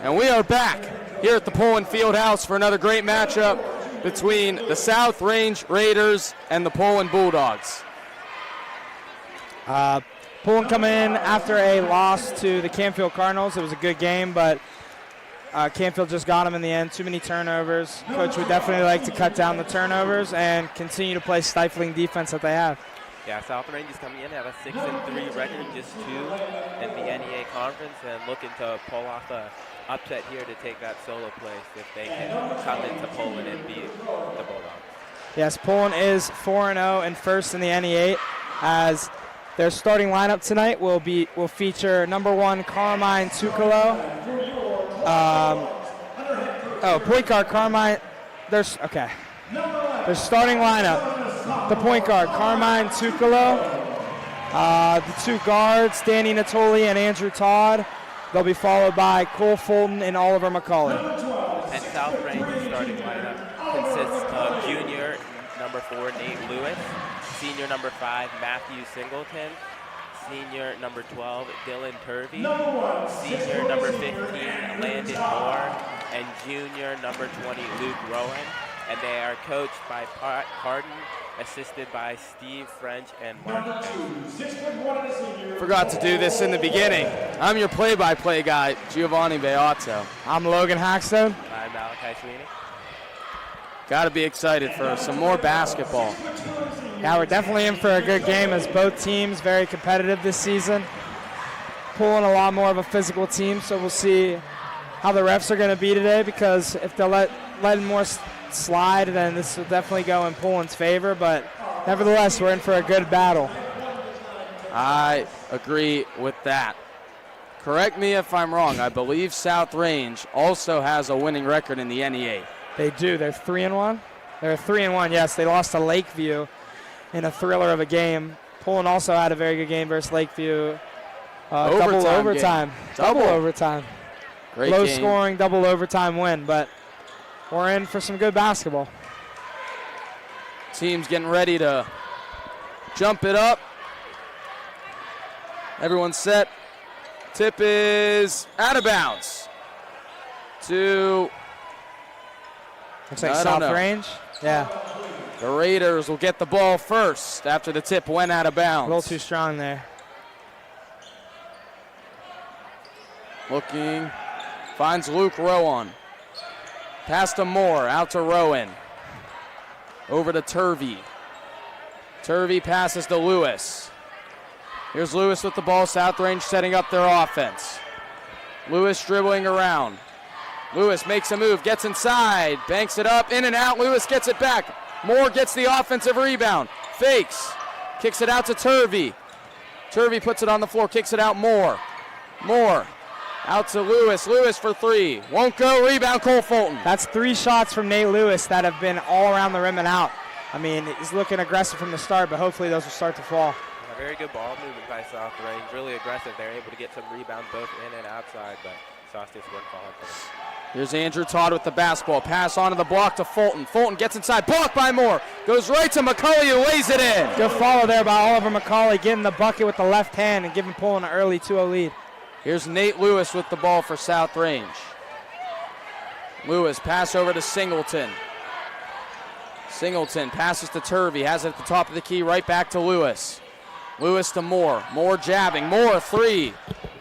And we are back here at the Poland Fieldhouse for another great matchup between the South Range Raiders and the Poland Bulldogs. Poland coming in after a loss to the Canfield Cardinals. It was a good game, but Canfield just got them in the end. Too many turnovers. Coach would definitely like to cut down the turnovers and continue to play stifling defense that they have. Yeah, South Range is coming in at a 6-3 record, just 2 in the NEA conference, and looking to pull off a upset here to take that solo place if they can come into Poland and beat the Bulldogs. Yes, Poland is 4-0 and first in the NE8, as their starting lineup tonight will feature number 1 Carmine Tukalo. Point guard Carmine. Their starting lineup. The point guard, Carmine Tukalo. The 2 guards, Danny Natoli and Andrew Todd. They'll be followed by Cole Fulton and Oliver McCauley. And South Range's starting lineup consists of junior number 4, Nate Lewis, senior number 5, Matthew Singleton, senior number 12, Dylan Turvey, senior number 15, Landon Moore, and junior number 20, Luke Rowan. And they are coached by Pardon, assisted by Steve French and Mark. Forgot to do this in the beginning. I'm your play-by-play guy, Giovanni Beato. I'm Logan Hackstone. I'm Malachi Sweeney. Got to be excited for some more basketball. Yeah, we're definitely in for a good game, as both teams very competitive this season. Pulling a lot more of a physical team, so we'll see how the refs are going to be today, because if they'll let more slide, then this will definitely go in Poland's favor, but nevertheless, we're in for a good battle. I agree with that. Correct me if I'm wrong. I believe South Range also has a winning record in the NEA. They do. They're 3-1. They're 3-1, yes. They lost to Lakeview in a thriller of a game. Poland also had a very good game versus Lakeview. Double overtime. Great Low game. scoring, double overtime win, but we're in for some good basketball. Team's getting ready to jump it up. Everyone's set. Tip is out of bounds. Looks like South Range. Yeah. The Raiders will get the ball first after the tip went out of bounds. A little too strong there. Looking. Finds Luke Rowan. Pass to Moore, out to Rowan. Over to Turvey. Turvey passes to Lewis. Here's Lewis with the ball. South Range setting up their offense. Lewis dribbling around. Lewis makes a move, gets inside, banks it up, in and out. Lewis gets it back. Moore gets the offensive rebound. Fakes. Kicks it out to Turvey. Turvey puts it on the floor, kicks it out. Moore. Out to Lewis. Lewis for 3. Won't go. Rebound, Cole Fulton. That's 3 shots from Nate Lewis that have been all around the rim and out. I mean, he's looking aggressive from the start, but hopefully those will start to fall. A very good ball movement by South Range. Really aggressive. They're able to get some rebounds both in and outside, but Sauce just wouldn't fall for them. Here's Andrew Todd with the basketball. Pass onto the block to Fulton. Fulton gets inside. Blocked by Moore. Goes right to McCauley, who lays it in. Good follow there by Oliver McCauley, getting the bucket with the left hand and giving Poland an early 2-0 lead. Here's Nate Lewis with the ball for South Range. Lewis, pass over to Singleton. Singleton passes to Turvey, has it at the top of the key, right back to Lewis. Lewis to Moore. Moore jabbing. Moore, 3.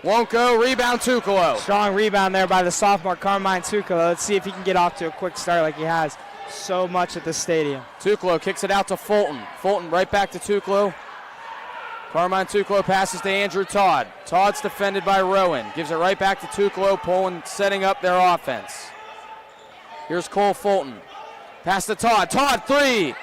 Won't go. Rebound, Tukalo. Strong rebound there by the sophomore Carmine Tukalo. Let's see if he can get off to a quick start like he has so much at this stadium. Tukalo kicks it out to Fulton. Fulton right back to Tukalo. Carmine Tukalo passes to Andrew Todd. Todd's defended by Rowan. Gives it right back to Tukalo. Poland setting up their offense. Here's Cole Fulton. Pass to Todd. Todd, 3.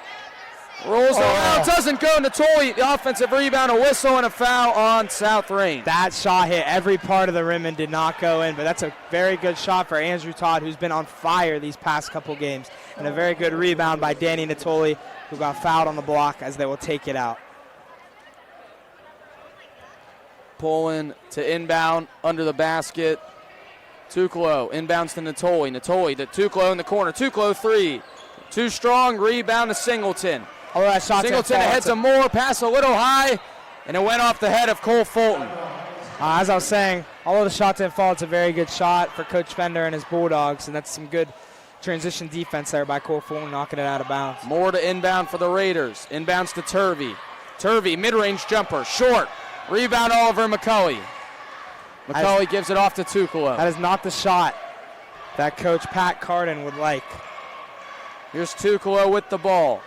Rolls around, doesn't go. Natoli, the offensive rebound, a whistle and a foul on South Range. That shot hit every part of the rim and did not go in, but that's a very good shot for Andrew Todd, who's been on fire these past couple games. And a very good rebound by Danny Natoli, who got fouled on the block, as they will take it out. Poland to inbound under the basket. Tukalo inbounds to Natoli. Natoli to Tukalo in the corner. Tukalo, 3. Too strong, rebound to Singleton. Oh, that shot Singleton ahead to Moore, pass a little high, and it went off the head of Cole Fulton. As I was saying, although the shot didn't fall, it's a very good shot for Coach Fender and his Bulldogs, and that's some good transition defense there by Cole Fulton, knocking it out of bounds. Moore to inbound for the Raiders. Inbounds to Turvey. Turvey, mid-range jumper, short. Rebound Oliver McCulley. McCulley gives it off to Tukalo. That is not the shot that Coach Pat Carden would like. Here's Tukalo with the ball.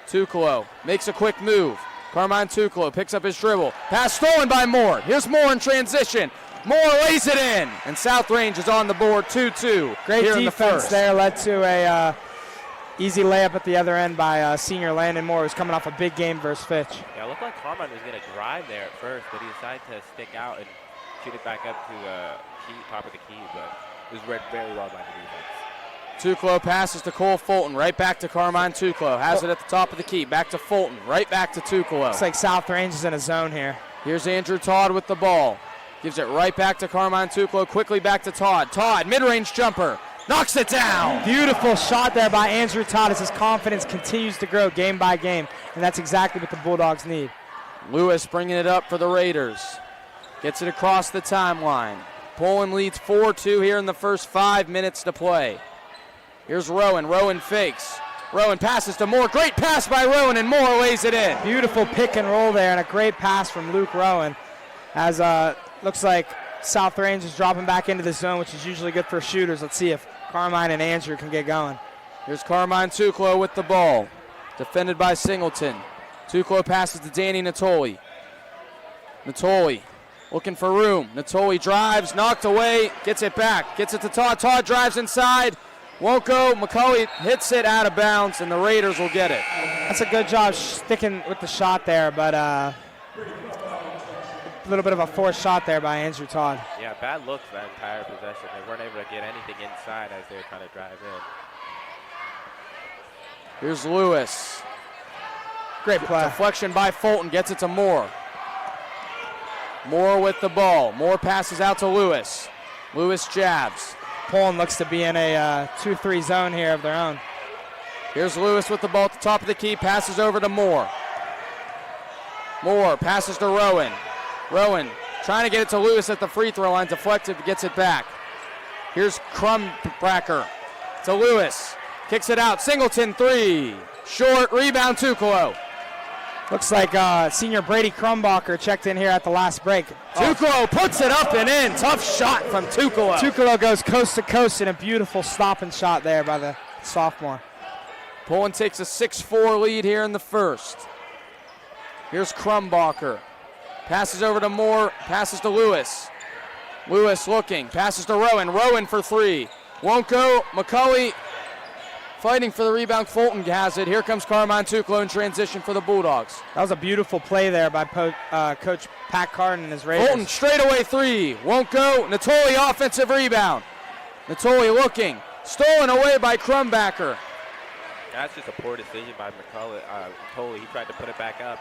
Tukalo makes a quick move. Carmine Tukalo picks up his dribble. Pass stolen by Moore. Here's Moore in transition. Moore lays it in, and South Range is on the board 2-2. Great here defense in the first. there, led to a easy layup at the other end by senior Landon Moore, who's coming off a big game versus Fitch. Yeah, it looked like Carmine was going to drive there at first, but he decided to stick out and shoot it back up to top of the key, but it was read very well by the defense. Tukalo passes to Cole Fulton, right back to Carmine Tukalo. Has it at the top of the key, back to Fulton, right back to Tukalo. Looks like South Range is in a zone here. Here's Andrew Todd with the ball. Gives it right back to Carmine Tukalo, quickly back to Todd. Todd, mid-range jumper, knocks it down. Beautiful shot there by Andrew Todd as his confidence continues to grow game by game, and that's exactly what the Bulldogs need. Lewis bringing it up for the Raiders. Gets it across the timeline. Poland leads 4-2 here in the first 5 minutes to play. Here's Rowan. Rowan fakes. Rowan passes to Moore. Great pass by Rowan, and Moore lays it in. Beautiful pick and roll there, and a great pass from Luke Rowan. As looks like South Range is dropping back into the zone, which is usually good for shooters. Let's see if Carmine and Andrew can get going. Here's Carmine Tukalo with the ball. Defended by Singleton. Tukalo passes to Danny Natoli. Natoli looking for room. Natoli drives, knocked away, gets it back. Gets it to Todd. Todd drives inside. Won't go. McCulley hits it out of bounds, and the Raiders will get it. That's a good job sticking with the shot there, but a little bit of a forced shot there by Andrew Todd. Yeah, bad looks that entire possession. They weren't able to get anything inside as they were trying to drive in. Here's Lewis. Great play. Deflection by Fulton, gets it to Moore. Moore with the ball. Moore passes out to Lewis. Lewis jabs. Poland looks to be in a 2-3 zone here of their own. Here's Lewis with the ball at the top of the key, passes over to Moore. Moore passes to Rowan. Rowan trying to get it to Lewis at the free throw line, deflected, gets it back. Here's Crumbracker to Lewis. Kicks it out, Singleton three. Short, rebound Tukalo. Looks like senior Brady Crumbacher checked in here at the last break. Tukalo puts it up and in. Tough shot from Tukalo. Tukalo goes coast to coast in a beautiful stopping shot there by the sophomore. Poland takes a 6-4 lead here in the first. Here's Crumbacher. Passes over to Moore, passes to Lewis. Lewis looking, passes to Rowan. Rowan for three. Won't go. McCulley fighting for the rebound. Fulton has it. Here comes Carmine Tukalo in transition for the Bulldogs. That was a beautiful play there by Coach Pat Carden and his Raiders. Fulton straightaway three. Won't go. Natoli offensive rebound. Natoli looking. Stolen away by Crumbacker. That's just a poor decision by McCulley. He tried to put it back up.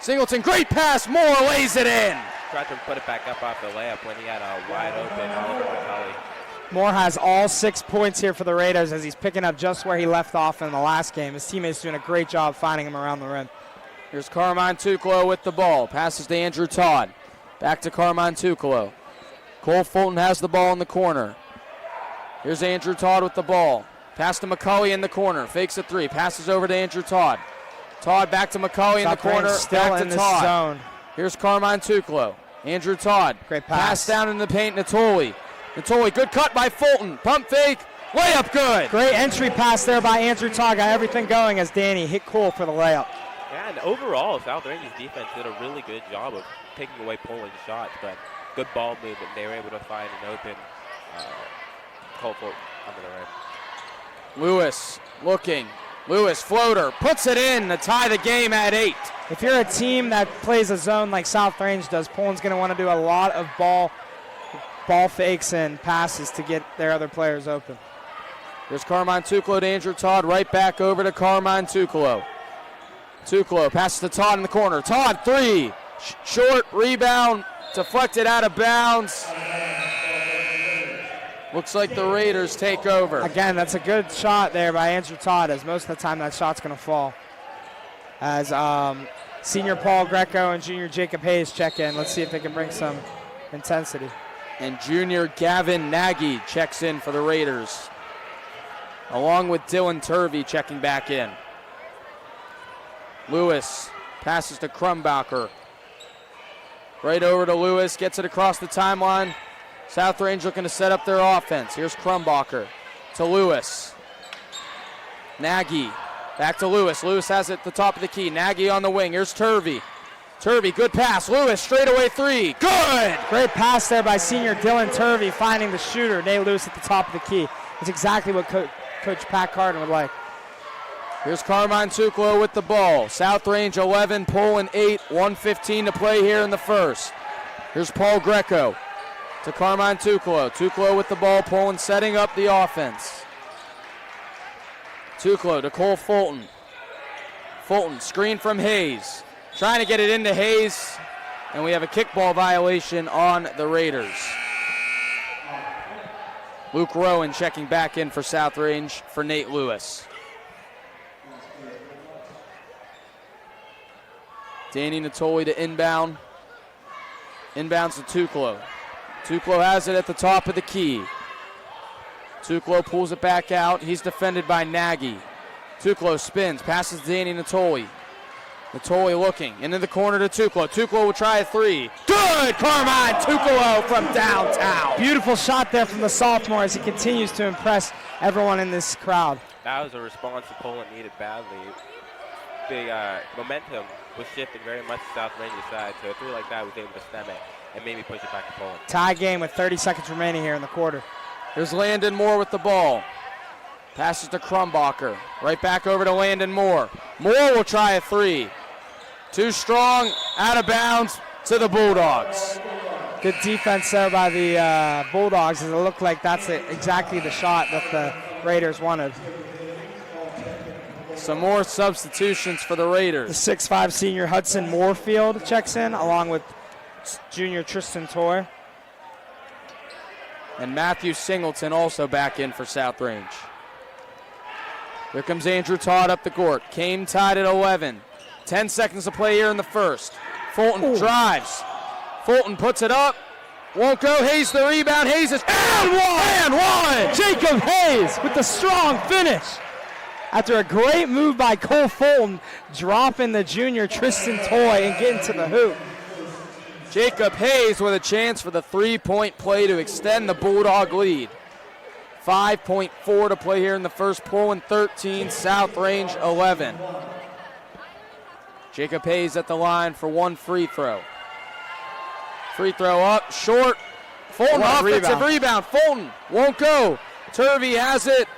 Singleton, great pass. Moore lays it in. Tried to put it back up off the layup when he had a wide open Oliver McCulley. Moore has all 6 points here for the Raiders as he's picking up just where he left off in the last game. His teammates doing a great job finding him around the rim. Here's Carmine Tukalo with the ball. Passes to Andrew Todd. Back to Carmine Tukalo. Cole Fulton has the ball in the corner. Here's Andrew Todd with the ball. Pass to McCulley in the corner. Fakes a three. Passes over to Andrew Todd. Todd back to McCulley in the corner. Still back in to this Todd. zone. Here's Carmine Tukalo. Andrew Todd. Great pass. Down in the paint. Natoli. Natoli, good cut by Fulton. Pump fake. Layup good. Great entry pass there by Andrew Todd. Got everything going as Danny hit Cole for the layup. Yeah, and overall, South Range's defense did a really good job of taking away Poland's shots, but good ball movement. They were able to find an open Cole Fulton under the rim. Lewis looking. Lewis floater. Puts it in to tie the game at 8. If you're a team that plays a zone like South Range does, Poland's going to want to do a lot of ball fakes and passes to get their other players open. There's Carmine Tukalo to Andrew Todd. Right back over to Carmine Tukalo. Tukalo passes to Todd in the corner. Todd, three. Short rebound. Deflected out of bounds. Looks like the Raiders take over. Again, that's a good shot there by Andrew Todd, as most of the time that shot's going to fall. As senior Paul Greco and junior Jacob Hayes check in. Let's see if they can bring some intensity. And junior Gavin Nagy checks in for the Raiders, along with Dylan Turvey checking back in. Lewis passes to Krumbacher. Right over to Lewis, gets it across the timeline. South Range looking to set up their offense. Here's Krumbacher to Lewis. Nagy back to Lewis. Lewis has it at the top of the key. Nagy on the wing. Here's Turvey. Turvey, good pass. Lewis, straightaway three. Good! Great pass there by senior Dylan Turvey, finding the shooter, Nate Lewis, at the top of the key. It's exactly what Coach Pat Carden would like. Here's Carmine Tuclo with the ball. South Range 11, Poland 8, 1:15 to play here in the first. Here's Paul Greco to Carmine Tuclo. Tuclo with the ball, Poland setting up the offense. Tuclo to Cole Fulton. Fulton, screen from Hayes. Trying to get it into Hayes, and we have a kickball violation on the Raiders. Luke Rowan checking back in for South Range for Nate Lewis. Danny Natoli to inbound. Inbounds to Tuclo. Tuclo has it at the top of the key. Tuclo pulls it back out. He's defended by Nagy. Tuclo spins, passes to Danny Natoli. Natoli looking into the corner to Tuclo. Tuclo will try a three. Good! Carmine Tuclo from downtown. Beautiful shot there from the sophomore as he continues to impress everyone in this crowd. That was a response that Poland needed badly. The momentum was shifting very much to South Range's side, so a three like that was able to stem it and maybe push it back to Poland. Tie game with 30 seconds remaining here in the quarter. Here's Landon Moore with the ball. Passes to Krumbacher. Right back over to Landon Moore. Moore will try a three. Too strong, out of bounds to the Bulldogs. Good defense there by the Bulldogs, as it looked like that's exactly the shot that the Raiders wanted. Some more substitutions for the Raiders. The 6'5 senior Hudson Moorfield checks in, along with junior Tristan Toy. And Matthew Singleton also back in for South Range. Here comes Andrew Todd up the court. Kane tied at 11. 10 seconds to play here in the first. Fulton drives. Fulton puts it up. Won't go. Hayes the rebound. Hayes is and one. Jacob Hayes with the strong finish. After a great move by Cole Fulton, dropping the junior Tristan Toy and getting to the hoop. Jacob Hayes with a chance for the three-point play to extend the Bulldog lead. 5.4 to play here in the first. Poland 13, South Range 11. Jacob Hayes at the line for one free throw. Free throw up, short. Fulton, offensive rebound. Fulton won't go. Turvey has it.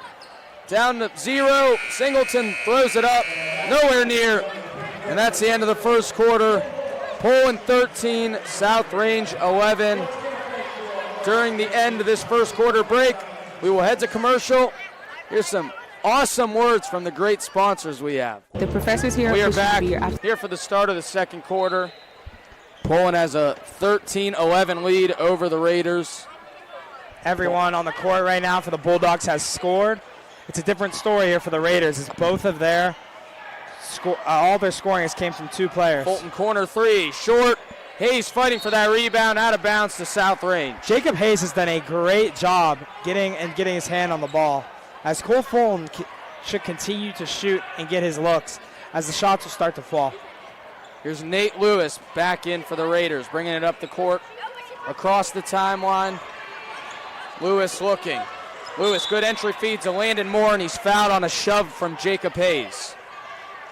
Down to 0. Singleton throws it up. Nowhere near. And that's the end of the first quarter. Poland 13, South Range 11. During the end of this first quarter break, we will head to commercial. Here's some awesome words from the great sponsors we have. The professors here we are back here for the start of the second quarter. Poland has a 13-11 lead over the Raiders. Everyone on the court right now for the Bulldogs has scored. It's a different story here for the Raiders, as both of their all their scoring has came from two players. Fulton corner three, short. Hayes fighting for that rebound, out of bounds to South Range. Jacob Hayes has done a great job getting his hand on the ball, as Cole Fulton should continue to shoot and get his looks as the shots will start to fall. Here's Nate Lewis back in for the Raiders, bringing it up the court, across the timeline. Lewis looking. Lewis, good entry feed to Landon Moore, and he's fouled on a shove from Jacob Hayes.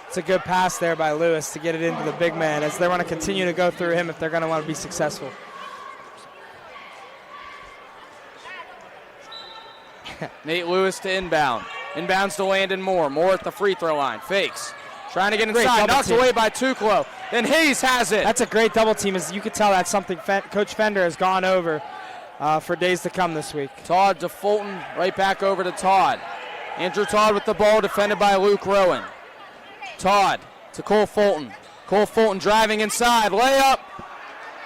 It's a good pass there by Lewis to get it into the big man, as they want to continue to go through him if they're going to want to be successful. Nate Lewis to inbound. Inbounds to Landon Moore. Moore at the free throw line. Fakes. Trying to get inside. Knocked away by Tuclo. Then Hayes has it. That's a great double team. As you can tell, that's something Coach Fender has gone over for days to come this week. Todd to Fulton. Right back over to Todd. Andrew Todd with the ball, defended by Luke Rowan. Todd to Cole Fulton. Cole Fulton driving inside. Layup.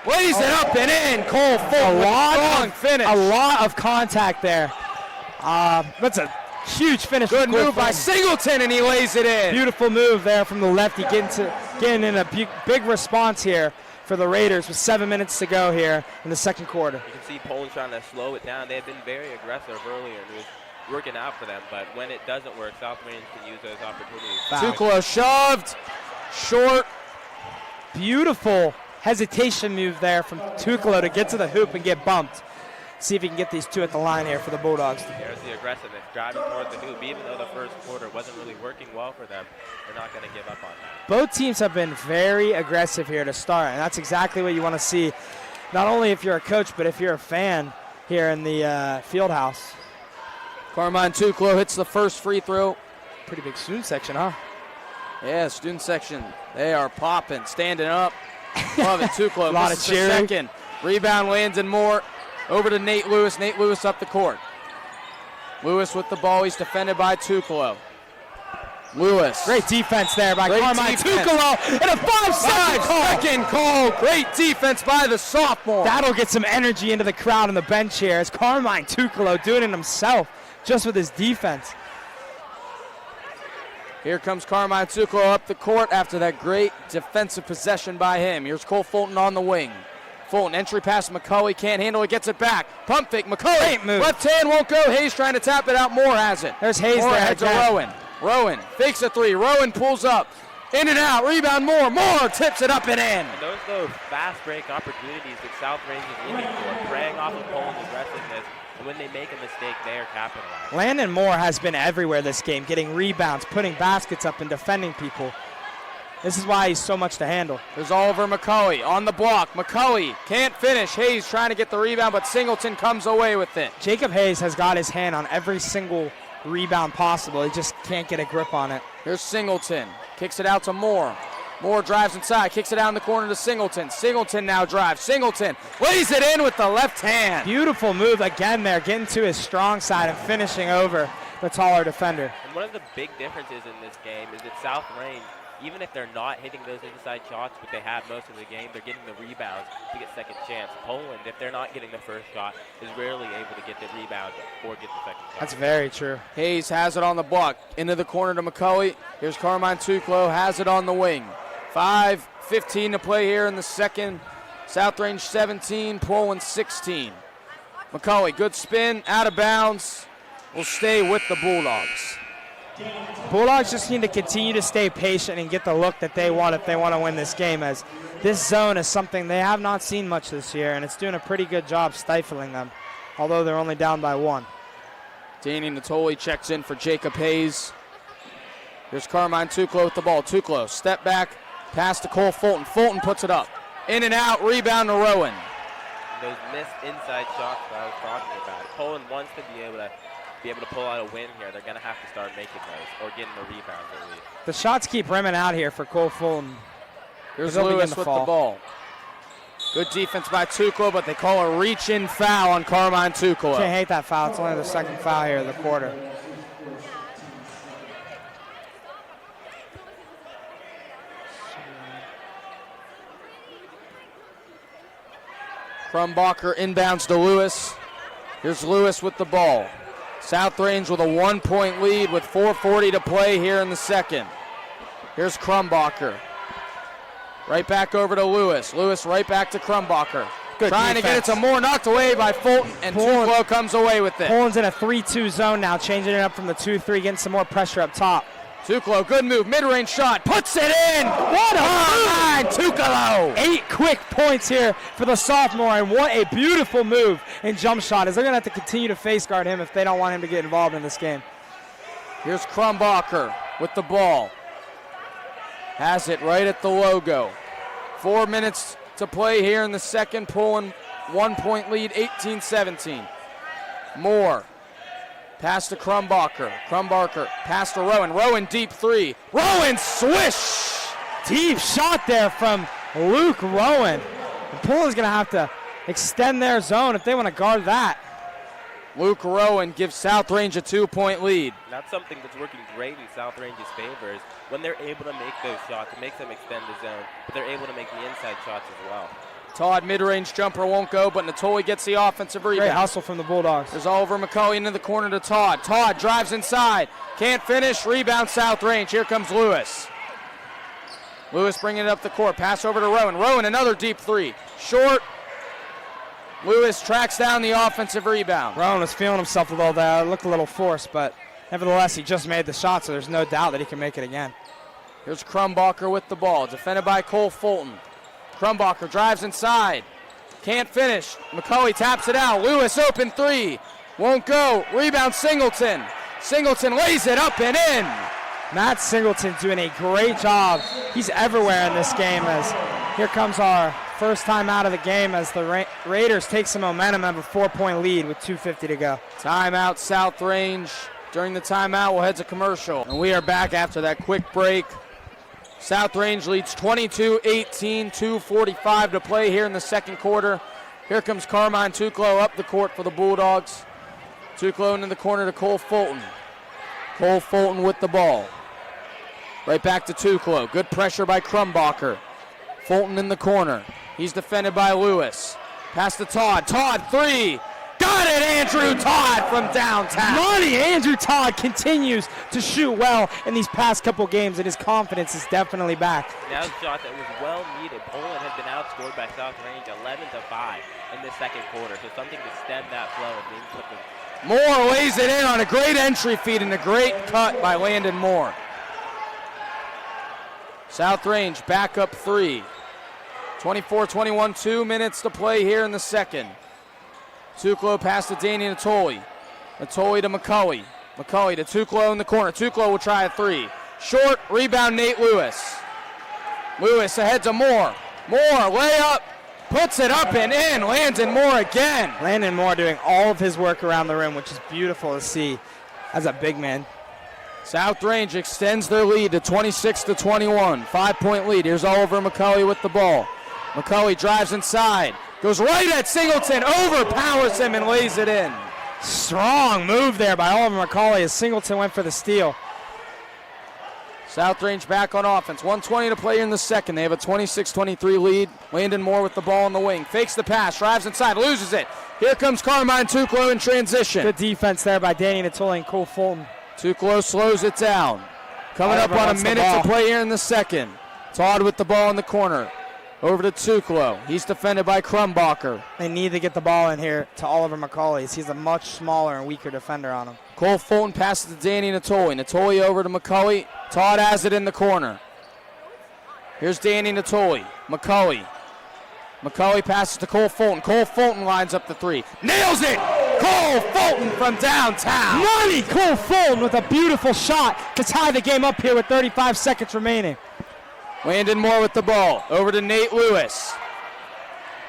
Lays it up and in. Cole Fulton with a strong finish. A lot of contact there. That's a huge finish. Good move by Singleton, and he lays it in. Beautiful move there from the lefty, getting to getting in a big response here for the Raiders with 7 minutes to go here in the second quarter. You can see Poland trying to slow it down. They have been very aggressive earlier, and it was working out for them. But when it doesn't work, South Range can use those opportunities. Tuklo shoved, short. Beautiful hesitation move there from Tuklo to get to the hoop and get bumped. See if he can get these two at the line here for the Bulldogs. There's the aggressiveness, driving toward the hoop. Even though the first quarter wasn't really working well for them, they're not going to give up on that. Both teams have been very aggressive here to start, and that's exactly what you want to see, not only if you're a coach, but if you're a fan here in the field house. Carmine Tuklo hits the first free throw. Pretty big student section, huh? Yeah, student section. They are popping, standing up. Love it, Tuklo. A lot of cheering. Second. Rebound lands and more. Over to Nate Lewis. Nate Lewis up the court. Lewis with the ball. He's defended by Tuklo. Lewis. Great defense there by Carmine Tuklo. And a 5-second call. Great defense by the sophomore. That'll get some energy into the crowd on the bench here as Carmine Tuklo doing it himself just with his defense. Here comes Carmine Tuklo up the court after that great defensive possession by him. Here's Cole Fulton on the wing. Fulton, entry pass, McCulley can't handle it, gets it back. Pump fake, McCulley, left hand won't go. Hayes trying to tap it out, Moore has it. There's Hayes Moore there head to again. Rowan. Rowan fakes a three, Rowan pulls up. In and out, rebound Moore, Moore tips it up and in. And those fast break opportunities that South Range is looking for, preying off of Poland's aggressiveness. And when they make a mistake, they are capitalizing. Landon Moore has been everywhere this game, getting rebounds, putting baskets up, and defending people. This is why he's so much to handle. There's Oliver McCulley on the block. McCulley can't finish. Hayes trying to get the rebound, but Singleton comes away with it. Jacob Hayes has got his hand on every single rebound possible. He just can't get a grip on it. Here's Singleton. Kicks it out to Moore. Moore drives inside, kicks it out in the corner to Singleton. Singleton now drives. Singleton lays it in with the left hand. Beautiful move again there, getting to his strong side and finishing over the taller defender. And one of the big differences in this game is that South Range, even if they're not hitting those inside shots, but they have most of the game, they're getting the rebounds to get second chance. Poland, if they're not getting the first shot, is rarely able to get the rebound or get the second shot. That's very true. Hayes has it on the block. Into the corner to McCulley. Here's Carmine Tuklo, has it on the wing. 5:15 to play here in the second. South Range 17, Poland 16. McCulley, good spin, out of bounds. Will stay with the Bulldogs. Bulldogs just need to continue to stay patient and get the look that they want if they want to win this game, as this zone is something they have not seen much this year, and it's doing a pretty good job stifling them, although they're only down by one. Danny Natoli checks in for Jacob Hayes. Here's Carmine Tuklo with the ball. Tuklo, step back, pass to Cole Fulton. Fulton puts it up. In and out, rebound to Rowan. Those missed inside shots that I was talking about. Poland wants to be able to pull out a win here. They're going to have to start making those or getting the rebounds at least. The shots keep rimming out here for Cole Fulton. Here's Lewis with the ball. Good defense by Tuklo, but they call a reach-in foul on Carmine Tuklo. Can't hate that foul. It's only the second foul here of the quarter. Krumbacher inbounds to Lewis. Here's Lewis with the ball. South Range with a 1-point lead with 4:40 to play here in the second. Here's Krumbacher. Right back over to Lewis. Lewis right back to Krumbacher. Good Trying defense. to get it to Moore, knocked away by Fulton, and Tuklo comes away with it. Poland's in a 3-2 zone now, changing it up from the 2-3, getting some more pressure up top. Tuklo, good move, mid-range shot, puts it in! What a move! Tuklo! 8 quick points here for the sophomore, and what a beautiful move in jump shot, as they're going to have to continue to face guard him if they don't want him to get involved in this game. Here's Krumbacher with the ball. Has it right at the logo. 4 minutes to play here in the second, Poland 1-point lead, 18-17. Moore. Pass to Krumbacher. Krumbacher pass to Rowan. Rowan deep three. Rowan swish! Deep shot there from Luke Rowan. And Poland's going to have to extend their zone if they want to guard that. Luke Rowan gives South Range a 2-point lead. That's something that's working great in South Range's favor is when they're able to make those shots, it makes them extend the zone, but they're able to make the inside shots as well. Todd mid-range jumper won't go, but Natoli gets the offensive rebound. Great hustle from the Bulldogs. There's Oliver McCulley into the corner to Todd. Todd drives inside. Can't finish. Rebound South Range. Here comes Lewis. Lewis bringing it up the court. Pass over to Rowan. Rowan, another deep three. Short. Lewis tracks down the offensive rebound. Rowan was feeling himself a little there. It looked a little forced, but nevertheless, he just made the shot, so there's no doubt that he can make it again. Here's Crumbacher with the ball. Defended by Cole Fulton. Crumbacher drives inside. Can't finish. McCulley taps it out. Lewis open three. Won't go. Rebound Singleton. Singleton lays it up and in. Matt Singleton doing a great job. He's everywhere in this game as here comes our first time out of the game as the Raiders take some momentum and have a 4-point lead with 2:50 to go. Timeout South Range. During the timeout, we'll head to commercial. And we are back after that quick break. South Range leads 22-18, 2:45 to play here in the second quarter. Here comes Carmine Tuclo up the court for the Bulldogs. Tuclo into the corner to Cole Fulton. Cole Fulton with the ball. Right back to Tuclo. Good pressure by Crumbacher. Fulton in the corner. He's defended by Lewis. Pass to Todd. Todd, three. Got it, Andrew Todd from downtown. Money, Andrew Todd continues to shoot well in these past couple games, and his confidence is definitely back. That was a shot that was well needed. Poland had been outscored by South Range 11-5 in the second quarter, so something to stem that flow and maybe put them. Moore lays it in on a great entry feed and a great cut by Landon Moore. South Range back up three. 24-21, 2 minutes to play here in the second. Tuclo pass to Danny Natoli. Natoli to McCulley. McCulley to Tuclo in the corner. Tuclo will try a three. Short, rebound Nate Lewis. Lewis ahead to Moore. Moore, layup, puts it up and in. Landon Moore again. Landon Moore doing all of his work around the rim, which is beautiful to see as a big man. South Range extends their lead to 26-21. 5-point lead. Here's Oliver McCulley with the ball. McCulley drives inside. Goes right at Singleton, overpowers him and lays it in. Strong move there by Oliver McCulley as Singleton went for the steal. South Range back on offense. 1:20 to play in the second. They have a 26-23 lead. Landon Moore with the ball on the wing. Fakes the pass, drives inside, loses it. Here comes Carmine Tuclo in transition. Good defense there by Danny Natoli and Cole Fulton. Tuclo slows it down. Coming up on a minute to play here in the second. Todd with the ball in the corner. Over to Tuclo. He's defended by Crumbacher. They need to get the ball in here to Oliver McCulley. He's a much smaller and weaker defender on him. Cole Fulton passes to Danny Natoli. Natoli over to McCulley. Todd has it in the corner. Here's Danny Natoli. McCulley. McCulley passes to Cole Fulton. Cole Fulton lines up the three. Nails it! Cole Fulton from downtown. Money! Cole Fulton with a beautiful shot to tie the game up here with 35 seconds remaining. Landon Moore with the ball. Over to Nate Lewis.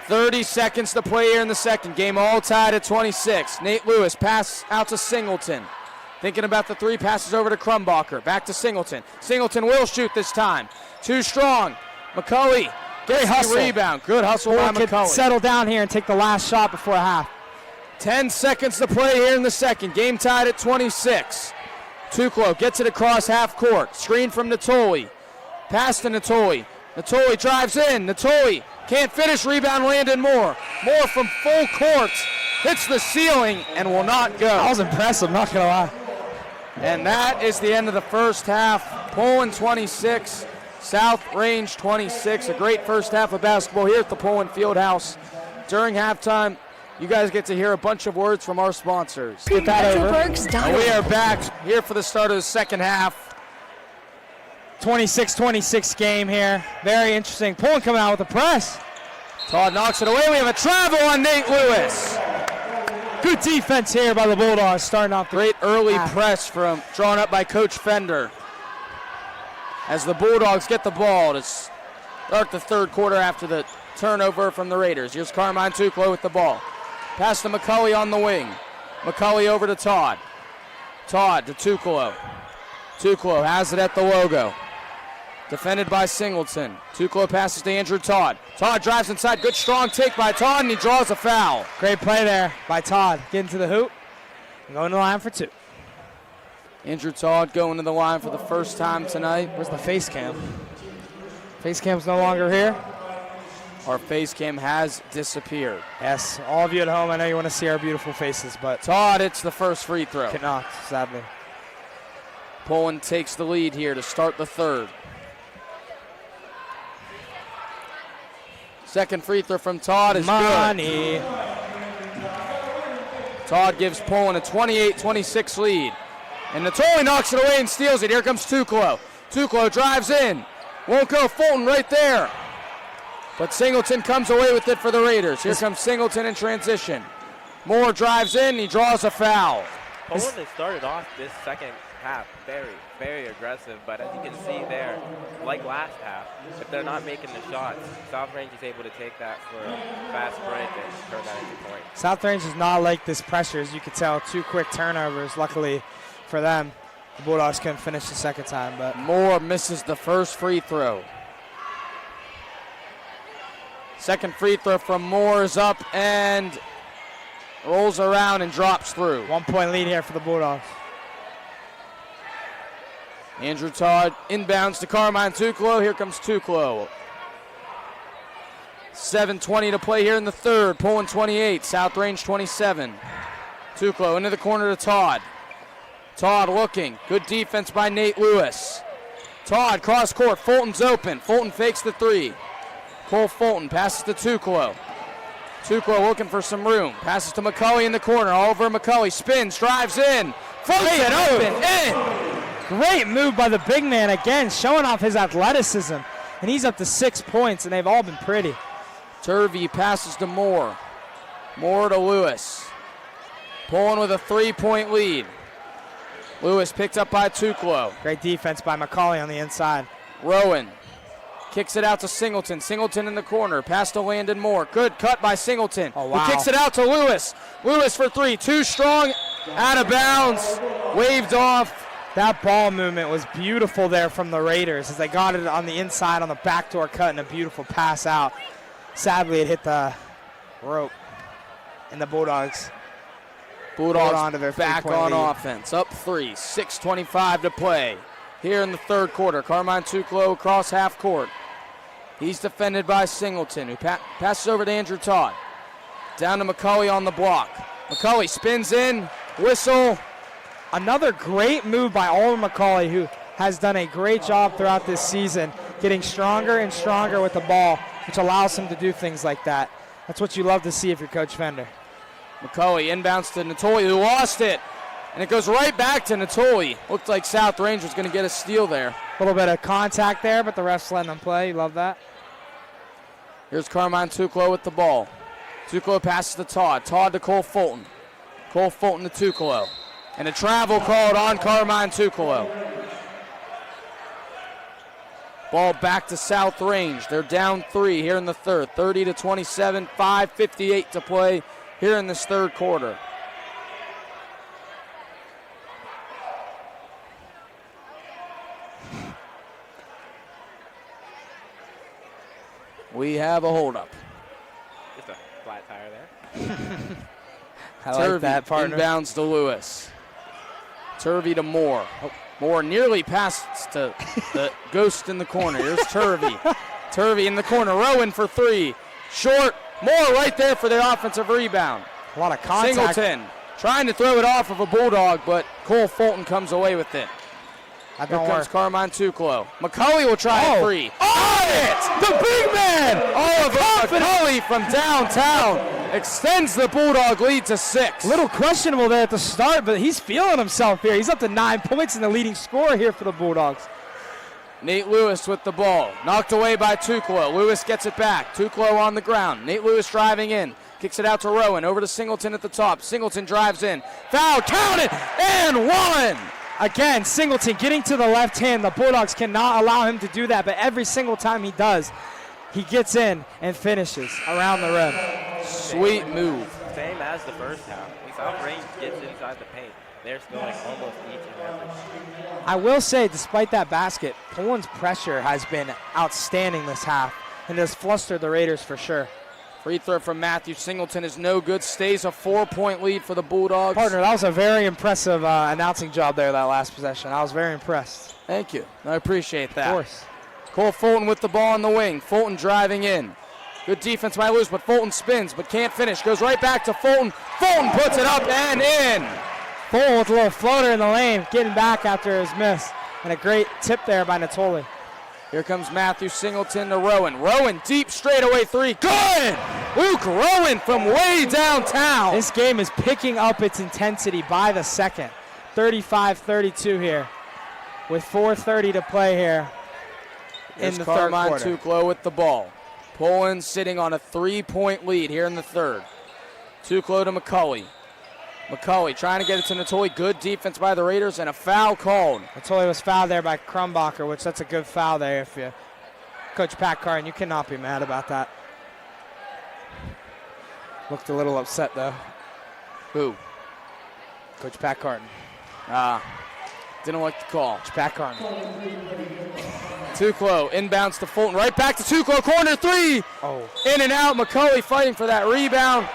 30 seconds to play here in the second. Game all tied at 26. Nate Lewis pass out to Singleton. Thinking about the three, passes over to Crumbacher. Back to Singleton. Singleton will shoot this time. Too strong. McCulley gets the rebound. Good hustle by McCulley. Settle down here and take the last shot before half. 10 seconds to play here in the second. Game tied at 26. Tuclo gets it across half court. Screen from Natoli. Pass to Natoli. Natoli drives in. Natoli can't finish. Rebound Landon Moore. Moore from full court. Hits the ceiling and will not go. That was impressive, not going to lie. And that is the end of the first half. Poland 26, South Range 26. A great first half of basketball here at the Poland Fieldhouse. During halftime, you guys get to hear a bunch of words from our sponsors. Get that over. And we are back here for the start of the second half. 26-26 game here. Very interesting. Poland coming out with a press. Todd knocks it away. We have a travel on Nate Lewis. Good defense here by the Bulldogs starting off the great early press from drawn up by Coach Fender. As the Bulldogs get the ball to start the third quarter after the turnover from the Raiders. Here's Carmine Tuclo with the ball. Pass to McCulley on the wing. McCulley over to Todd. Todd to Tuclo. Tuclo has it at the logo. Defended by Singleton. Tuclo passes to Andrew Todd. Todd drives inside. Good strong take by Todd, and he draws a foul. Great play there by Todd. Getting to the hoop. Going to the line for two. Andrew Todd going to the line for the first time tonight. Where's the face cam? Face cam's no longer here. Our face cam has disappeared. Yes, all of you at home, I know you want to see our beautiful faces, but Todd, it's the first free throw. Cannot, sadly. Poland takes the lead here to start the third. Second free throw from Todd is Money. good. Todd gives Poland a 28-26 lead. And Natoli knocks it away and steals it. Here comes Tuklo. Tuklo drives in. Won't go. Fulton right there. But Singleton comes away with it for the Raiders. Here comes Singleton in transition. Moore drives in. He draws a foul. Poland has started off this second half very, very aggressive, but as you can see there, like last half, if they're not making the shots, South Range is able to take that for a fast break and turn that into points. South Range does not like this pressure, as you can tell. 2 quick turnovers, luckily for them. The Bulldogs couldn't finish the second time, but Moore misses the first free throw. Second free throw from Moore is up and rolls around and drops through. 1 point lead here for the Bulldogs. Andrew Todd inbounds to Carmine Tuklo. Here comes Tuklo. 7:20 to play here in the third. Poland 28, South Range 27. Tuklo into the corner to Todd. Todd looking. Good defense by Nate Lewis. Todd cross court. Fulton's open. Fulton fakes the three. Cole Fulton passes to Tuklo. Tuklo looking for some room. Passes to McCulley in the corner. Oliver McCulley spins, drives in. Floats it open. In. Great move by the big man again, showing off his athleticism. And he's up to 6 points, and they've all been pretty. Turvey passes to Moore. Moore to Lewis. Poland with a 3-point lead. Lewis picked up by Tuklo. Great defense by McCauley on the inside. Rowan kicks it out to Singleton. Singleton in the corner. Pass to Landon Moore. Good cut by Singleton. Oh, wow. Who kicks it out to Lewis. Lewis for three. Too strong. Out of bounds. Waved off. That ball movement was beautiful there from the Raiders as they got it on the inside on the backdoor cut and a beautiful pass out. Sadly, it hit the rope, and the Bulldogs Bulldogs back on offense. Up 3. 6:25 to play here in the third quarter. Carmine Tuklo across half court. He's defended by Singleton, who passes over to Andrew Todd. Down to McCulley on the block. McCulley spins in. Whistle. Another great move by Oliver McCauley, who has done a great job throughout this season, getting stronger and stronger with the ball, which allows him to do things like that. That's what you love to see if you're Coach Fender. McCulley inbounds to Natoli, who lost it. And it goes right back to Natoli. Looked like South Range was going to get a steal there. A little bit of contact there, but the refs letting them play. You love that. Here's Carmine Tuklo with the ball. Tuklo passes to Todd. Todd to Cole Fulton. Cole Fulton to Tuklo. And a travel called on Carmine Tuklo. Ball back to South Range. They're down 3 here in the third. 30-27, 5:58 to play here in this third quarter. We have a holdup. Just a flat tire there. I like that, partner. Inbounds to Lewis. Turvey to Moore. Moore nearly passed to the ghost in the corner. Here's Turvey. Turvey in the corner. Rowan for 3. Short. Moore right there for the offensive rebound. A lot of contact. Singleton trying to throw it off of a Bulldog, but Cole Fulton comes away with it. Here comes Carmine Tuklo. McCulley will try a 3. On it! The big man! Oliver McCulley from downtown extends the Bulldog lead to 6. Little questionable there at the start, but he's feeling himself here. He's up to 9 points and the leading scorer here for the Bulldogs. Nate Lewis with the ball. Knocked away by Tuklo. Lewis gets it back. Tuklo on the ground. Nate Lewis driving in. Kicks it out to Rowan. Over to Singleton at the top. Singleton drives in. Foul. Count it! And 1! Again, Singleton getting to the left hand. The Bulldogs cannot allow him to do that, but every single time he does, he gets in and finishes around the rim. Sweet move. Same as the first half. South Range gets inside the paint. They're scoring almost each and every. I will say, despite that basket, Poland's pressure has been outstanding this half and has flustered the Raiders for sure. Free throw from Matthew Singleton is no good. Stays a 4-point lead for the Bulldogs. Partner, that was a very impressive announcing job there, that last possession. I was very impressed. Thank you. I appreciate that. Of course. Cole Fulton with the ball on the wing. Fulton driving in. Good defense by Lewis, but Fulton spins but can't finish. Goes right back to Fulton. Fulton puts it up and in. Fulton with a little floater in the lane, getting back after his miss. And a great tip there by Natoli. Here comes Matthew Singleton to Rowan. Rowan deep straightaway three. Good! Luke Rowan from way downtown. This game is picking up its intensity by the second. 35-32 here with 4:30 to play here in the third quarter. Tuklo with the ball. Poland sitting on a 3-point lead here in the third. Tuklo to McCulley. McCulley trying to get it to Natoli. Good defense by the Raiders and a foul called. Natoli was fouled there by Krumbacher, which that's a good foul there. If you Coach Pat Carton, you cannot be mad about that. Looked a little upset though. Who? Coach Pat Carton. Didn't like the call. Coach Pat Carton. Tuklo inbounds to Fulton. Right back to Tuklo. Corner three. Oh. In and out. McCulley fighting for that rebound.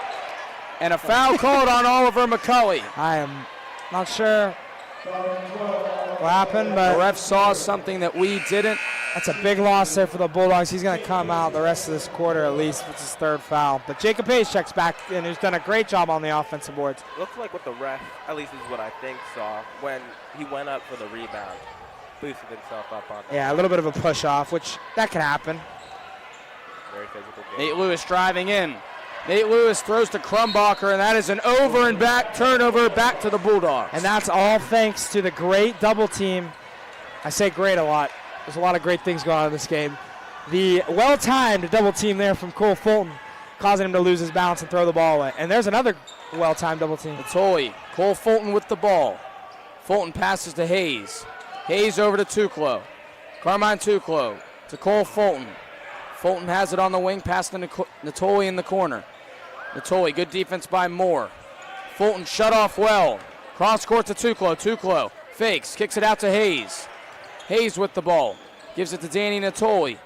And a foul called on Oliver McCulley. I am not sure what happened, but the ref saw something that we didn't. That's a big loss there for the Bulldogs. He's going to come out the rest of this quarter at least with his third foul. But Jacob Hayes checks back in, who's done a great job on the offensive boards. Looks like what the ref, at least is what I think, saw when he went up for the rebound. Boosted himself up on it. Yeah, a little bit of a push off, which that can happen. Very physical game. Nate Lewis driving in. Nate Lewis throws to Krumbacher, and that is an over and back turnover back to the Bulldogs. And that's all thanks to the great double team. I say great a lot. There's a lot of great things going on in this game. The well-timed double team there from Cole Fulton, causing him to lose his balance and throw the ball away. And there's another well-timed double team. Natoli, Cole Fulton with the ball. Fulton passes to Hayes. Hayes over to Tuklo. Carmine Tuklo to Cole Fulton. Fulton has it on the wing, pass to Natoli in the corner. Natoli, good defense by Moore. Fulton shut off well. Cross court to Tuklo. Tuklo fakes, kicks it out to Hayes. Hayes with the ball. Gives it to Danny Natoli.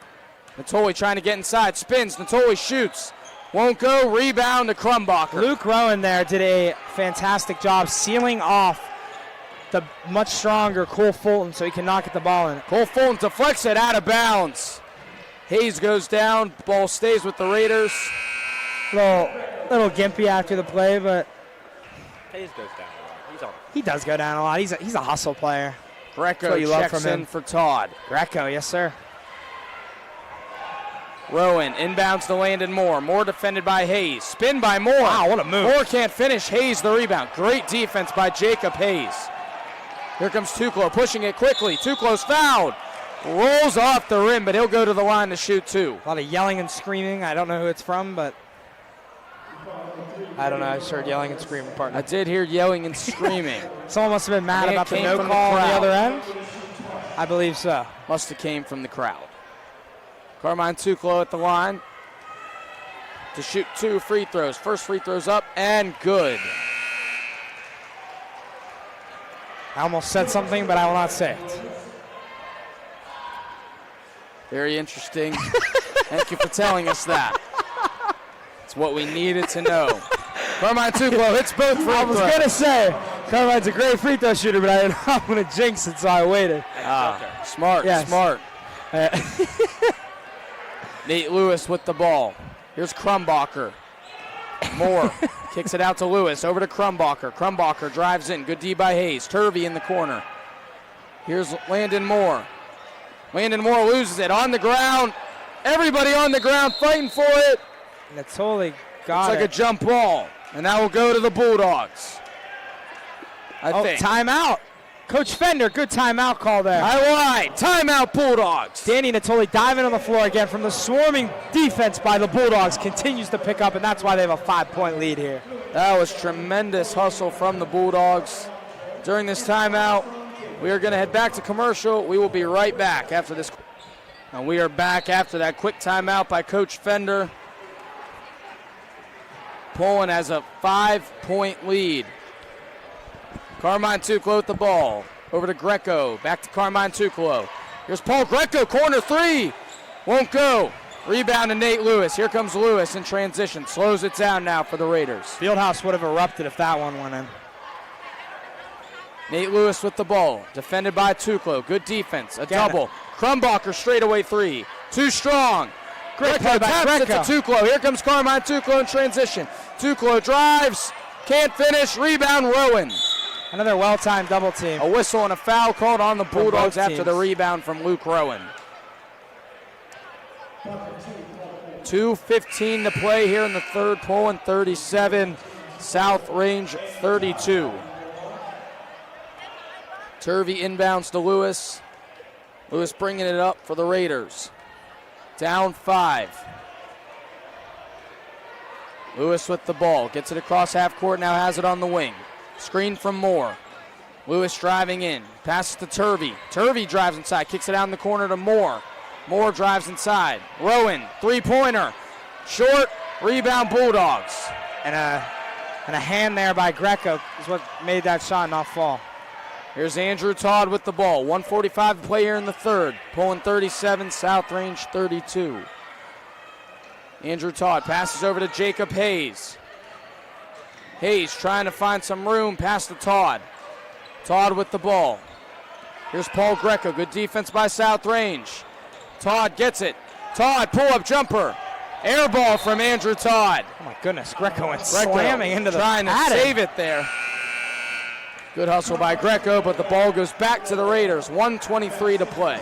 Natoli trying to get inside. Spins. Natoli shoots. Won't go. Rebound to Krumbacher. Luke Rowan there did a fantastic job sealing off the much stronger Cole Fulton so he cannot get the ball in. Cole Fulton deflects it out of bounds. Hayes goes down. Ball stays with the Raiders. Little gimpy after the play, but Hayes goes down a lot. He does go down a lot. He's a hustle player. Greco checks in for Todd. Greco, yes, sir. Rowan inbounds to Landon Moore. Moore defended by Hayes. Spin by Moore. Wow, what a move. Moore can't finish. Hayes the rebound. Great defense by Jacob Hayes. Here comes Tuklo pushing it quickly. Tuklo's fouled. Rolls off the rim, but he'll go to the line to shoot two. A lot of yelling and screaming. I don't know who it's from, but I don't know. I just heard yelling and screaming, partner. I did hear yelling and screaming. Someone must have been mad about the no call on the other end. I believe so. Must have came from the crowd. Carmine Tuklo at the line to shoot 2 free throws. First free throw's up and good. I almost said something, but I will not say it. Very interesting. Thank you for telling us that. It's what we needed to know. Carmine Tuklo hits both free throws. I was going to say, Carmine's a great free throw shooter, but I didn't know I'm going to jinx it, so I waited. Smart, yes. Smart. Nate Lewis with the ball. Here's Krumbacher. Moore kicks it out to Lewis. Over to Krumbacher. Krumbacher drives in. Good D by Hayes. Turvey in the corner. Here's Landon Moore. Landon Moore loses it on the ground. Everybody on the ground fighting for it. Natoli got it. It's like a jump ball. And that will go to the Bulldogs. I think. Timeout. Coach Fender, good timeout call there. I lied. Timeout Bulldogs. Danny Natoli diving on the floor again from the swarming defense by the Bulldogs continues to pick up, and that's why they have a 5-point lead here. That was tremendous hustle from the Bulldogs during this timeout. We are going to head back to commercial. We will be right back after this. And we are back after that quick timeout by Coach Fender. Poland has a 5-point lead. Carmine Tuklo with the ball. Over to Greco. Back to Carmine Tuklo. Here's Paul Greco. Corner three. Won't go. Rebound to Nate Lewis. Here comes Lewis in transition. Slows it down now for the Raiders. Fieldhouse would have erupted if that one went in. Nate Lewis with the ball. Defended by Tuklo. Good defense. A double. Krumbacher straightaway three. Too strong. Great play by taps it to Tuklo. Here comes Carmine Tuklo in transition. Tuklo drives. Can't finish. Rebound Rowan. Another well-timed double team. A whistle and a foul called on the Bulldogs after the rebound from Luke Rowan. 2:15 to play here in the third. Poland 37, South Range 32. Turvey inbounds to Lewis. Lewis bringing it up for the Raiders. Down 5. Lewis with the ball. Gets it across half court, now has it on the wing. Screen from Moore. Lewis driving in. Passes to Turvey. Turvey drives inside. Kicks it out in the corner to Moore. Moore drives inside. Rowan, three-pointer. Short, rebound Bulldogs. And a hand there by Greco is what made that shot not fall. Here's Andrew Todd with the ball. 1:45 to play here in the third. Poland 37, South Range 32. Andrew Todd passes over to Jacob Hayes. Hayes trying to find some room, pass to Todd. Todd with the ball. Here's Paul Greco. Good defense by South Range. Todd gets it. Todd, pull-up jumper. Air ball from Andrew Todd. Oh, my goodness. Greco went slamming into the trying to attic. save it there. Good hustle by Greco, but the ball goes back to the Raiders. 1:23 to play.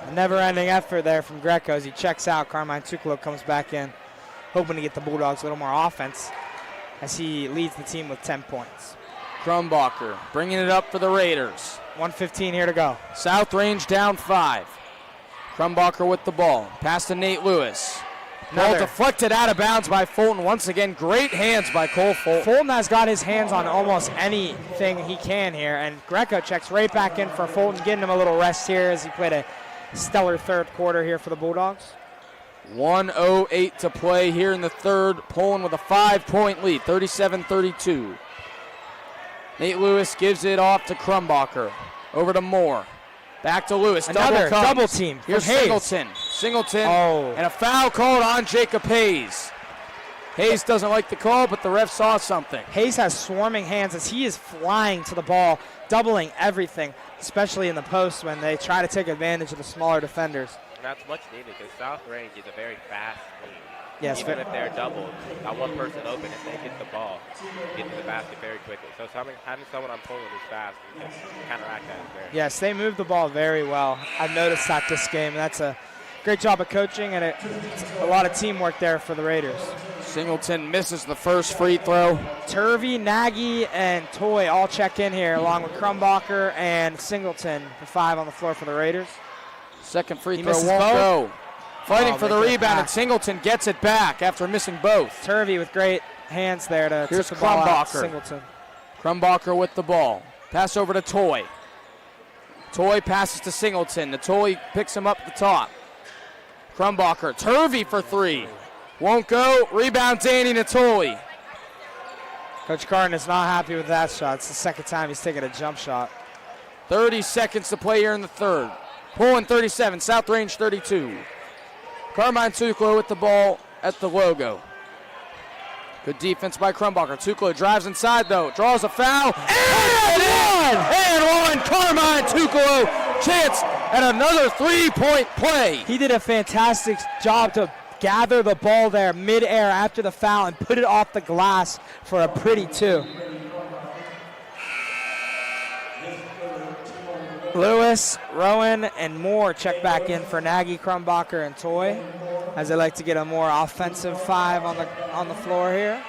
A never-ending effort there from Greco as he checks out. Carmine Tucolo comes back in, hoping to get the Bulldogs a little more offense as he leads the team with 10 points. Krumbacher bringing it up for the Raiders. 1:15 here to go. South Range down 5. Krumbacher with the ball. Pass to Nate Lewis. Ball deflected out of bounds by Fulton. Once again, great hands by Cole Fulton. Fulton has got his hands on almost anything he can here, and Greco checks right back in for Fulton, getting him a little rest here as he played a stellar third quarter here for the Bulldogs. 1:08 to play here in the third. Poland with a 5-point lead, 37-32. Nate Lewis gives it off to Krumbacher. Over to Moore. Back to Lewis. Another double team. Here's Singleton. And a foul called on Jacob Hayes. Hayes doesn't like the call, but the ref saw something. Hayes has swarming hands as he is flying to the ball, doubling everything, especially in the post when they try to take advantage of the smaller defenders. And that's much needed because South Range is a very fast team. Yes, even if they're doubled, got one person open, if they get the ball, get to the basket very quickly. So having someone on Poland who's fast and can counteract that is very. Yes, they move the ball very well. I've noticed that this game. That's a great job of coaching and a lot of teamwork there for the Raiders. Singleton misses the first free throw. Turvey, Nagy, and Toy all check in here, along with Krumbacher and Singleton, the 5 on the floor for the Raiders. Second free throw won't go. Fighting for the rebound, and Singleton gets it back after missing both. Turvey with great hands there to Here's tip the ball out to Krumbacher. Singleton. Krumbacher with the ball. Pass over to Toy. Toy passes to Singleton. The Toy picks him up at the top. Krumbacher, Turvey for 3. Won't go. Rebound, Danny Natoli. Coach Carton is not happy with that shot. It's the second time he's taken a jump shot. 30 seconds to play here in the third. Poland 37, South Range 32. Carmine Tucolo with the ball at the logo. Good defense by Krumbacher. Tucolo drives inside, though. Draws a foul. And one! Carmine Tucolo, chance at another 3-point play. He did a fantastic job to gather the ball there midair after the foul and put it off the glass for a pretty 2. Lewis, Rowan, and Moore check back in for Nagy, Krumbacher, and Toy, as they like to get a more offensive 5 on the floor here.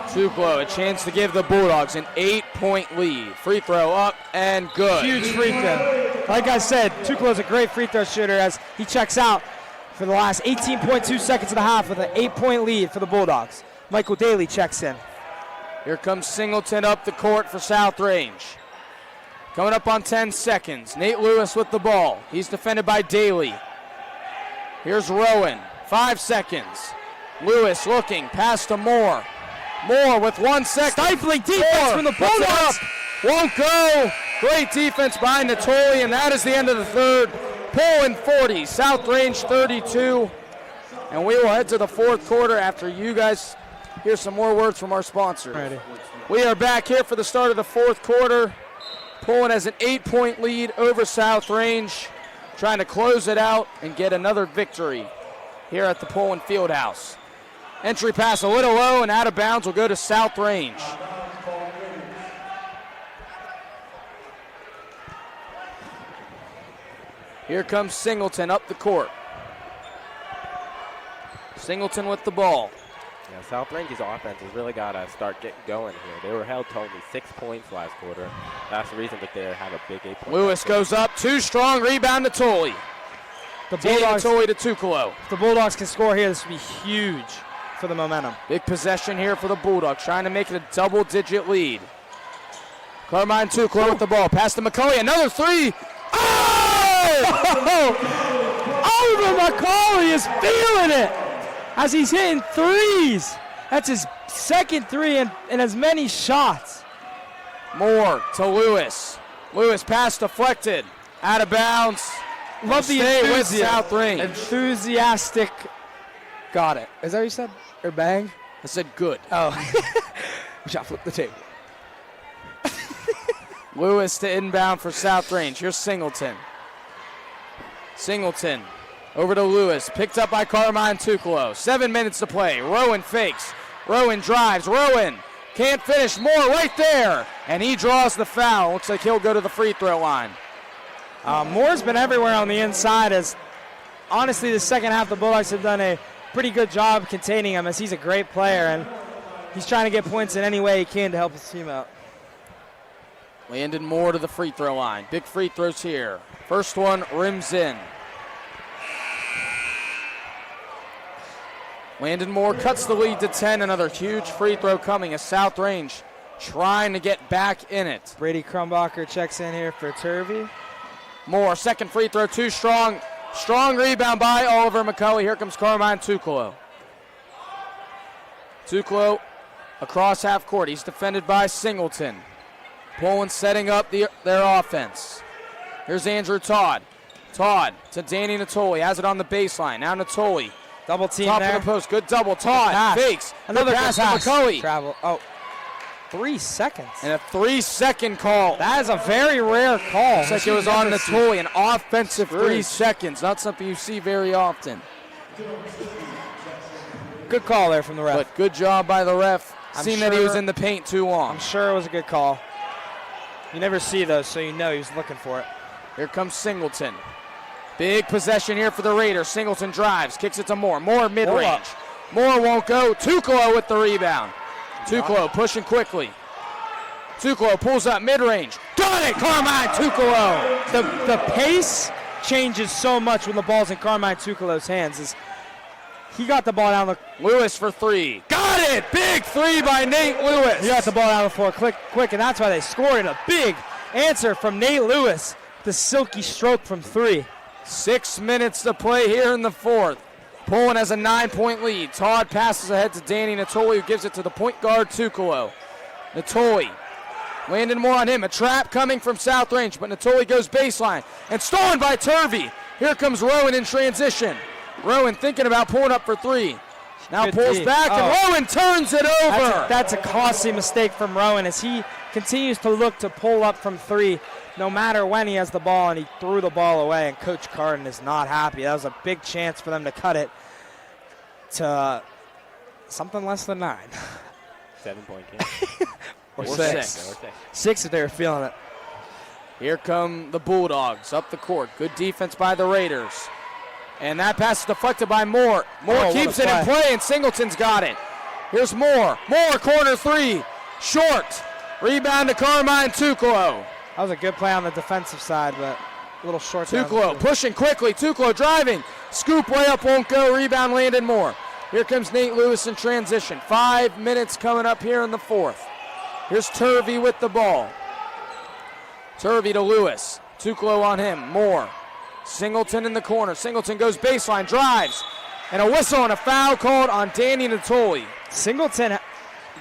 Tucolo, a chance to give the Bulldogs an 8-point lead. Free throw up and good. Huge free throw. Like I said, Tucolo's a great free throw shooter as he checks out for the last 18.2 seconds of the half with an 8-point lead for the Bulldogs. Michael Daly checks in. Here comes Singleton up the court for South Range. Coming up on 10 seconds. Nate Lewis with the ball. He's defended by Daly. Here's Rowan. 5 seconds. Lewis looking. Pass to Moore. Moore with 1 second. Stifling defense from the Bulldogs. Won't go. Great defense by Natoli, and that is the end of the third. Poland 40, South Range 32. And we will head to the fourth quarter after you guys hear some more words from our sponsors. Ready. We are back here for the start of the fourth quarter. Poland has an 8-point lead over South Range, trying to close it out and get another victory here at the Poland Fieldhouse. Entry pass a little low and out of bounds will go to South Range. Here comes Singleton up the court. Singleton with the ball. Yeah, South Range's offense has really got to start getting going here. They were held to only 6 points last quarter. That's the reason that they have a big 8-point. Lewis goes up, too strong, rebound to Tully. The Bulldogs, Tully to Tucolo. if the Bulldogs can score here, this would be huge for the momentum. Big possession here for the Bulldogs, trying to make it a double-digit lead. Carmine Tucolo with the ball, pass to McCauley, another three. Oh! Oliver McCauley is feeling it as he's hitting threes. That's his second three in as many shots. Moore to Lewis. Lewis pass deflected, out of bounds. Love the Stay with enthusiasm. South Range. Enthusiastic. Got it. Is that what you said? Or bang? I said good. Oh. We shall flip the table. Lewis to inbound for South Range. Here's Singleton. Singleton over to Lewis. Picked up by Carmine Tucolo. 7 minutes to play. Rowan fakes. Rowan drives. Rowan can't finish. Moore right there. And he draws the foul. Looks like he'll go to the free throw line. Moore's been everywhere on the inside. As honestly, the second half, the Bulldogs have done a pretty good job containing him, as he's a great player and he's trying to get points in any way he can to help his team out. Landon Moore to the free throw line. Big free throws here. First one rims in. Landon Moore cuts the lead to 10. Another huge free throw coming as South Range trying to get back in it. Brady Crumbacher checks in here for Turvey. Moore, second free throw, too strong. Strong rebound by Oliver McCulley. Here comes Carmine Tucolo. Tucolo across half court. He's defended by Singleton. Poland setting up their offense. Here's Andrew Todd. Todd to Danny Natoli. Has it on the baseline. Now Natoli. Double team Top there. of the post. Good double. Todd fakes. Another pass pass. to McCulley. Travel. Oh, 3 seconds. And a 3-second call. That is a very rare call. Looks like it was on Natoli. An offensive 3 seconds. Not something you see very often. Good call there from the ref. But good job by the ref. Seen that he was sure- in the paint too long. I'm sure it was a good call. You never see those, so you know he was looking for it. Here comes Singleton. Big possession here for the Raiders. Singleton drives, kicks it to Moore. Moore mid-range. Moore won't go. Tucolo with the rebound. Tucolo pushing quickly. Tucolo pulls up mid-range. Got it, Carmine Tucolo. The pace changes so much when the ball's in Carmine Tucolo's hands. He got the ball down the Lewis for three. Got it! Big three by Nate Lewis. He got the ball down the floor quick, and that's why they scored. And a big answer from Nate Lewis. The silky stroke from three. 6 minutes to play here in the fourth. Poland has a 9-point lead. Todd passes ahead to Danny Natoli, who gives it to the point guard Tucolo. Natoli. Landon Moore on him. A trap coming from South Range, but Natoli goes baseline. And stolen by Turvey. Here comes Rowan in transition. Rowan thinking about pulling up for three. Now Good pulls D. back, and Rowan turns it over. That's a costly mistake from Rowan as he continues to look to pull up from three no matter when he has the ball, and he threw the ball away, and Coach Carden is not happy. That was a big chance for them to cut it to something less than 9. 7-point game. or Or 6. 6. 6 if they were feeling it. Here come the Bulldogs up the court. Good defense by the Raiders. And that pass is deflected by Moore. Moore keeps it in play, and Singleton's got it. Here's Moore. Moore, corner three. Short. Rebound to Carmine Tucolo. That was a good play on the defensive side, but a little short. Tucolo pushing quickly. Tucolo driving. Scoop layup won't go. Rebound Landon Moore. Here comes Nate Lewis in transition. 5 minutes coming up here in the fourth. Here's Turvey with the ball. Turvey to Lewis. Tucolo on him. Moore. Singleton in the corner. Singleton goes baseline, drives, and a whistle and a foul called on Danny Natoli. Singleton.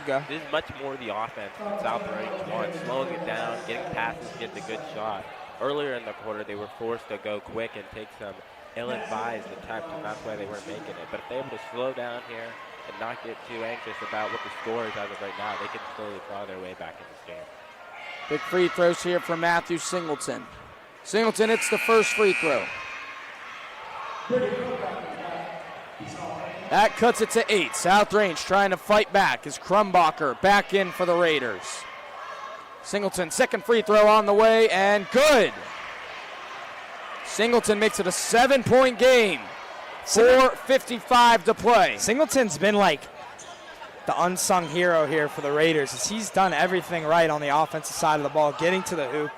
Go. This is much more the offense that South Range wants, slowing it down, getting passes, getting a good shot. Earlier in the quarter, they were forced to go quick and take some ill-advised attempts, and that's why they weren't making it. But if they're able to slow down here and not get too anxious about what the score is as of right now, they can slowly claw their way back in this game. Big free throws here from Matthew Singleton. Singleton hits the first free throw. That cuts it to 8. South Range trying to fight back as Crumbacher back in for the Raiders. Singleton, second free throw on the way, and good. Singleton makes it a 7-point game. 4:55 to play. Singleton's been like the unsung hero here for the Raiders, as he's done everything right on the offensive side of the ball, getting to the hoop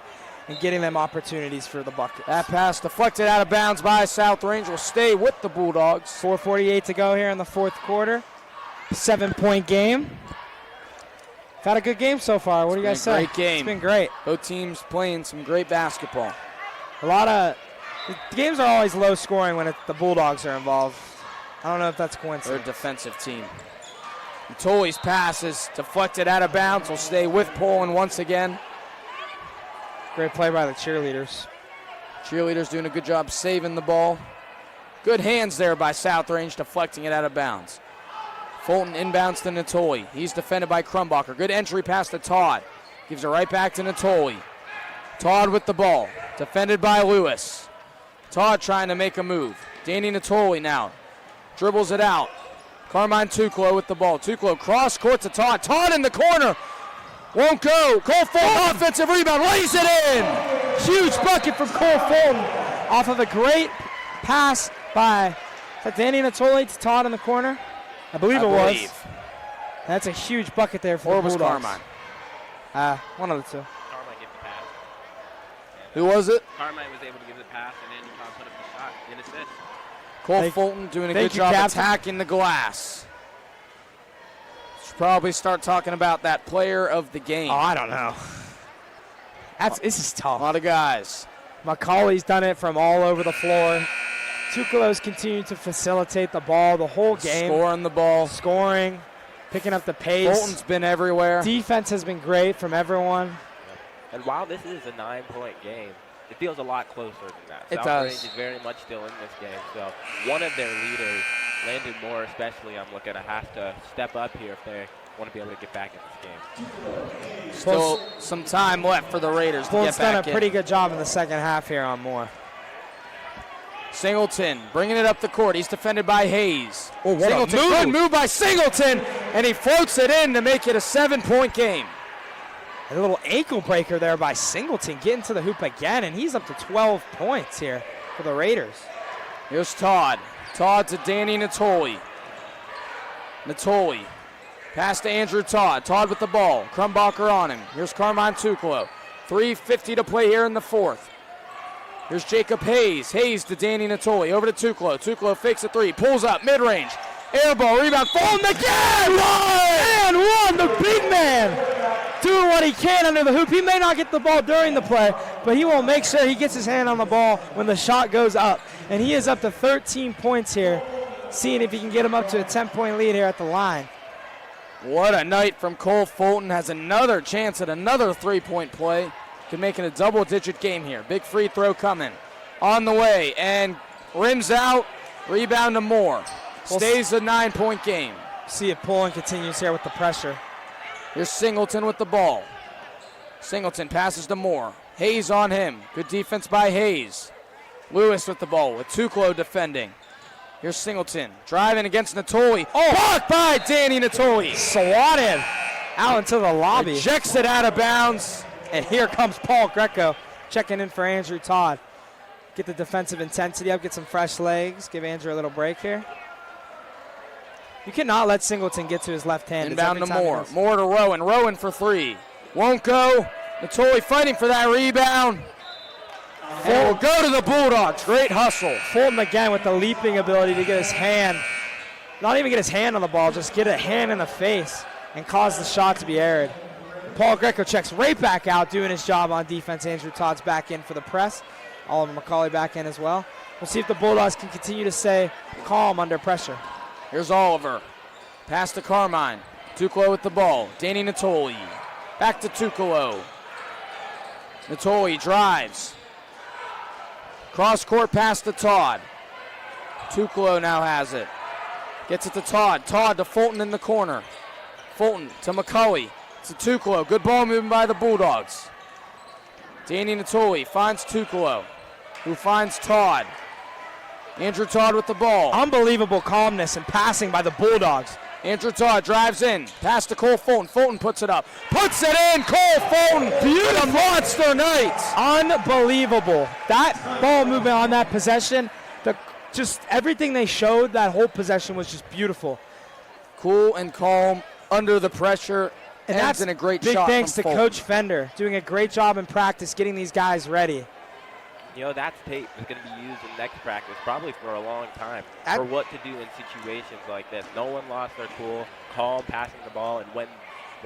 and getting them opportunities for the bucket. That pass deflected out of bounds by South Range, will stay with the Bulldogs. 4:48 to go here in the fourth quarter. 7-point game. Had a good game so far. What do you guys say? Great game. It's been great. Both teams playing some great basketball. The games are always low scoring when the Bulldogs are involved. I don't know if that's coincidence. They're a defensive team. Natoli's pass is deflected out of bounds, will stay with Poland once again. Great play by the cheerleaders. Cheerleaders doing a good job saving the ball. Good hands there by South Range, deflecting it out of bounds. Fulton inbounds to Natoli. He's defended by Crumbacher. Good entry pass to Todd. Gives it right back to Natoli. Todd with the ball. Defended by Lewis. Todd trying to make a move. Danny Natoli now. Dribbles it out. Carmine Tuclo with the ball. Tuclo cross court to Todd. Todd in the corner. Won't go. Cole Fulton offensive rebound. Lays it in. Huge bucket from Cole Fulton off of a great pass by Danny Natoli to Todd in the corner. I believe it was. That's a huge bucket there for the Bulldogs. Or was Carmine? One of the two. Carmine gave the pass. Who was it? Carmine was able to give the pass, and then Todd put up the shot and assist. Cole Fulton doing a good job attacking the glass. Should probably start talking about that player of the game. Oh, I don't know. This is tough. A lot of guys. Macaulay's done it from all over the floor. Tucolo's continued to facilitate the ball the whole game. Scoring the ball. Scoring, picking up the pace. Fulton's been everywhere. Defense has been great from everyone. And while this is a 9-point game, it feels a lot closer than that. It South does. Range is very much still in this game. So one of their leaders, Landon Moore especially, I'm looking to have to step up here if they want to be able to get back in this game. Still some time left for the Raiders to Fulton's get back in. done a pretty good job in the second half here on Moore. Singleton bringing it up the court. He's defended by Hayes. Oh, what Singleton, a move. good move by Singleton, and he floats it in to make it a 7-point game. A little ankle breaker there by Singleton, getting to the hoop again, and he's up to 12 points here for the Raiders. Here's Todd. Todd to Danny Natoli. Natoli. Pass to Andrew Todd. Todd with the ball. Crumbacher on him. Here's Carmine Tuclo. 3:50 to play here in the fourth. Here's Jacob Hayes. Hayes to Danny Natoli. Over to Tuclo. Tuclo fakes a three. Pulls up. Mid-range. Air ball. Rebound. Fulton again. One, the big man doing what he can under the hoop. He may not get the ball during the play, but he will make sure he gets his hand on the ball when the shot goes up. And he is up to 13 points here, seeing if he can get him up to a 10-point lead here at the line. What a night from Cole Fulton. Has another chance at another three-point play. Could make it a double-digit game here. Big free throw coming. On the way, and rims out. Rebound to Moore. Stays a 9-point game. See if Poland continues here with the pressure. Here's Singleton with the ball. Singleton passes to Moore. Hayes on him. Good defense by Hayes. Lewis with the ball with Tuclo defending. Here's Singleton driving against Natoli. Oh, blocked by Danny Natoli. Swatted out into the lobby. Ejects it out of bounds. And here comes Paul Greco checking in for Andrew Todd. Get the defensive intensity up, get some fresh legs, give Andrew a little break here. You cannot let Singleton get to his left hand. Inbound to Moore. Moore to Rowan. Rowan for three. Won't go. Natoli fighting for that rebound. And will go to the Bulldogs. Great hustle. Fulton again with the leaping ability to get his hand, not even get his hand on the ball, just get a hand in the face and cause the shot to be aired. Paul Greco checks right back out, doing his job on defense. Andrew Todd's back in for the press. Oliver McCauley back in as well. We'll see if the Bulldogs can continue to stay calm under pressure. Here's Oliver. Pass to Carmine. Tuclo with the ball. Danny Natoli. Back to Tuclo. Natoli drives. Cross-court pass to Todd. Tuclo now has it. Gets it to Todd. Todd to Fulton in the corner. Fulton to McCauley. To Tuclo. Good ball movement by the Bulldogs. Danny Natoli finds Tuclo, who finds Todd. Andrew Todd with the ball. Unbelievable calmness and passing by the Bulldogs. Andrew Todd drives in. Pass to Cole Fulton. Fulton puts it up. Puts it in. Cole Fulton. Beautiful. Monster night. Unbelievable. That ball movement on that possession, the just everything they showed, that whole possession was just beautiful. Cool and calm under the pressure. And that's in a great big shot. Thanks to Fulton. Coach Fender, doing a great job in practice, getting these guys ready. You know, that tape is going to be used in next practice probably for a long time for what to do in situations like this. No one lost their cool, calm, passing the ball, and when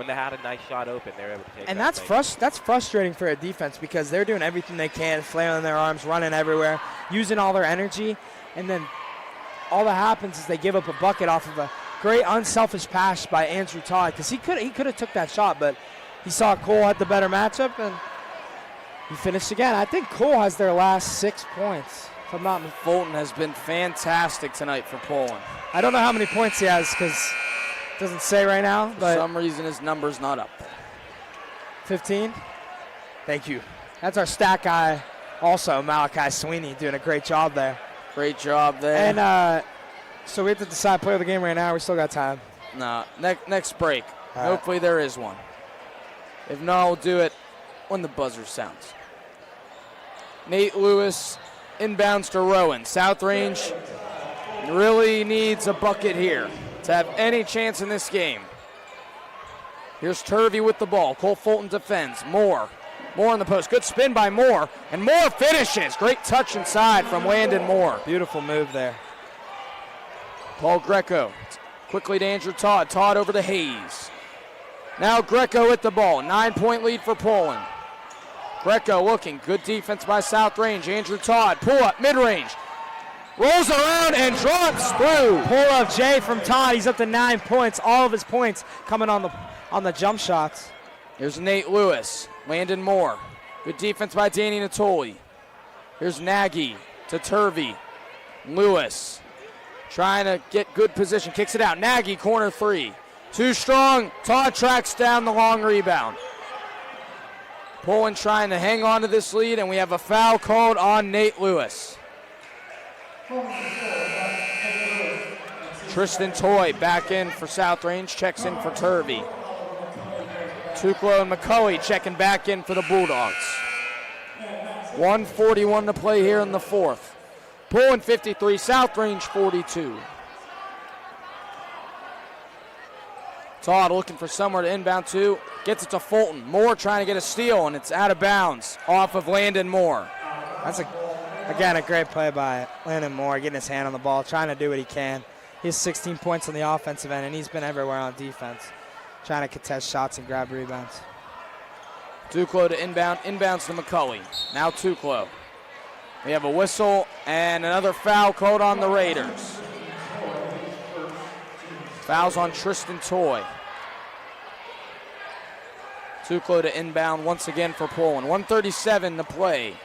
they had a nice shot open, they were able to take it. And that's frustrating for a defense because they're doing everything they can, flailing their arms, running everywhere, using all their energy, and then all that happens is they give up a bucket off of a great unselfish pass by Andrew Todd, because he could have took that shot, but he saw Cole had the better matchup, and he finished again. I think Cole has their last 6 points. If I'm not mistaken. Fulton has been fantastic tonight for Poland. I don't know how many points he has because it doesn't say right now. For but some reason, his number's not up there. 15? Thank you. That's our stat guy, also Malachi Sweeney, doing a great job there. Great job there. And so we have to decide player of the game right now. We still got time. No, next break. All right. Hopefully there is one. If not, we'll do it when the buzzer sounds. Nate Lewis inbounds to Rowan. South Range really needs a bucket here to have any chance in this game. Here's Turvey with the ball. Cole Fulton defends. Moore on the post. Good spin by Moore. And Moore finishes. Great touch inside from Landon Moore. Beautiful move there. Paul Greco quickly to Andrew Todd. Todd over to Hayes. Now Greco with the ball. 9-point lead for Poland. Greco looking. Good defense by South Range. Andrew Todd. Pull up mid-range. Rolls around and drops through. Pull up Jay from Todd. He's up to 9 points. All of his points coming on the jump shots. Here's Nate Lewis. Landon Moore. Good defense by Danny Natoli. Here's Nagy to Turvey. Lewis trying to get good position. Kicks it out. Nagy, corner three. Too strong. Todd tracks down the long rebound. Poland trying to hang on to this lead, and we have a foul called on Nate Lewis. Tristan Toy back in for South Range, checks in for Turvey. Tuklo and McCully checking back in for the Bulldogs. 1:41 to play here in the fourth. Poland 53, South Range 42. Todd looking for somewhere to inbound to. Gets it to Fulton. Moore trying to get a steal, and it's out of bounds off of Landon Moore. That's, again, a great play by Landon Moore, getting his hand on the ball, trying to do what he can. He has 16 points on the offensive end, and he's been everywhere on defense, trying to contest shots and grab rebounds. Tuklo to inbound. Inbounds to McCully. Now Tuklo. We have a whistle and another foul called on the Raiders. Fouls on Tristan Toy. Tuklo to inbound once again for Poland. 1:37 to play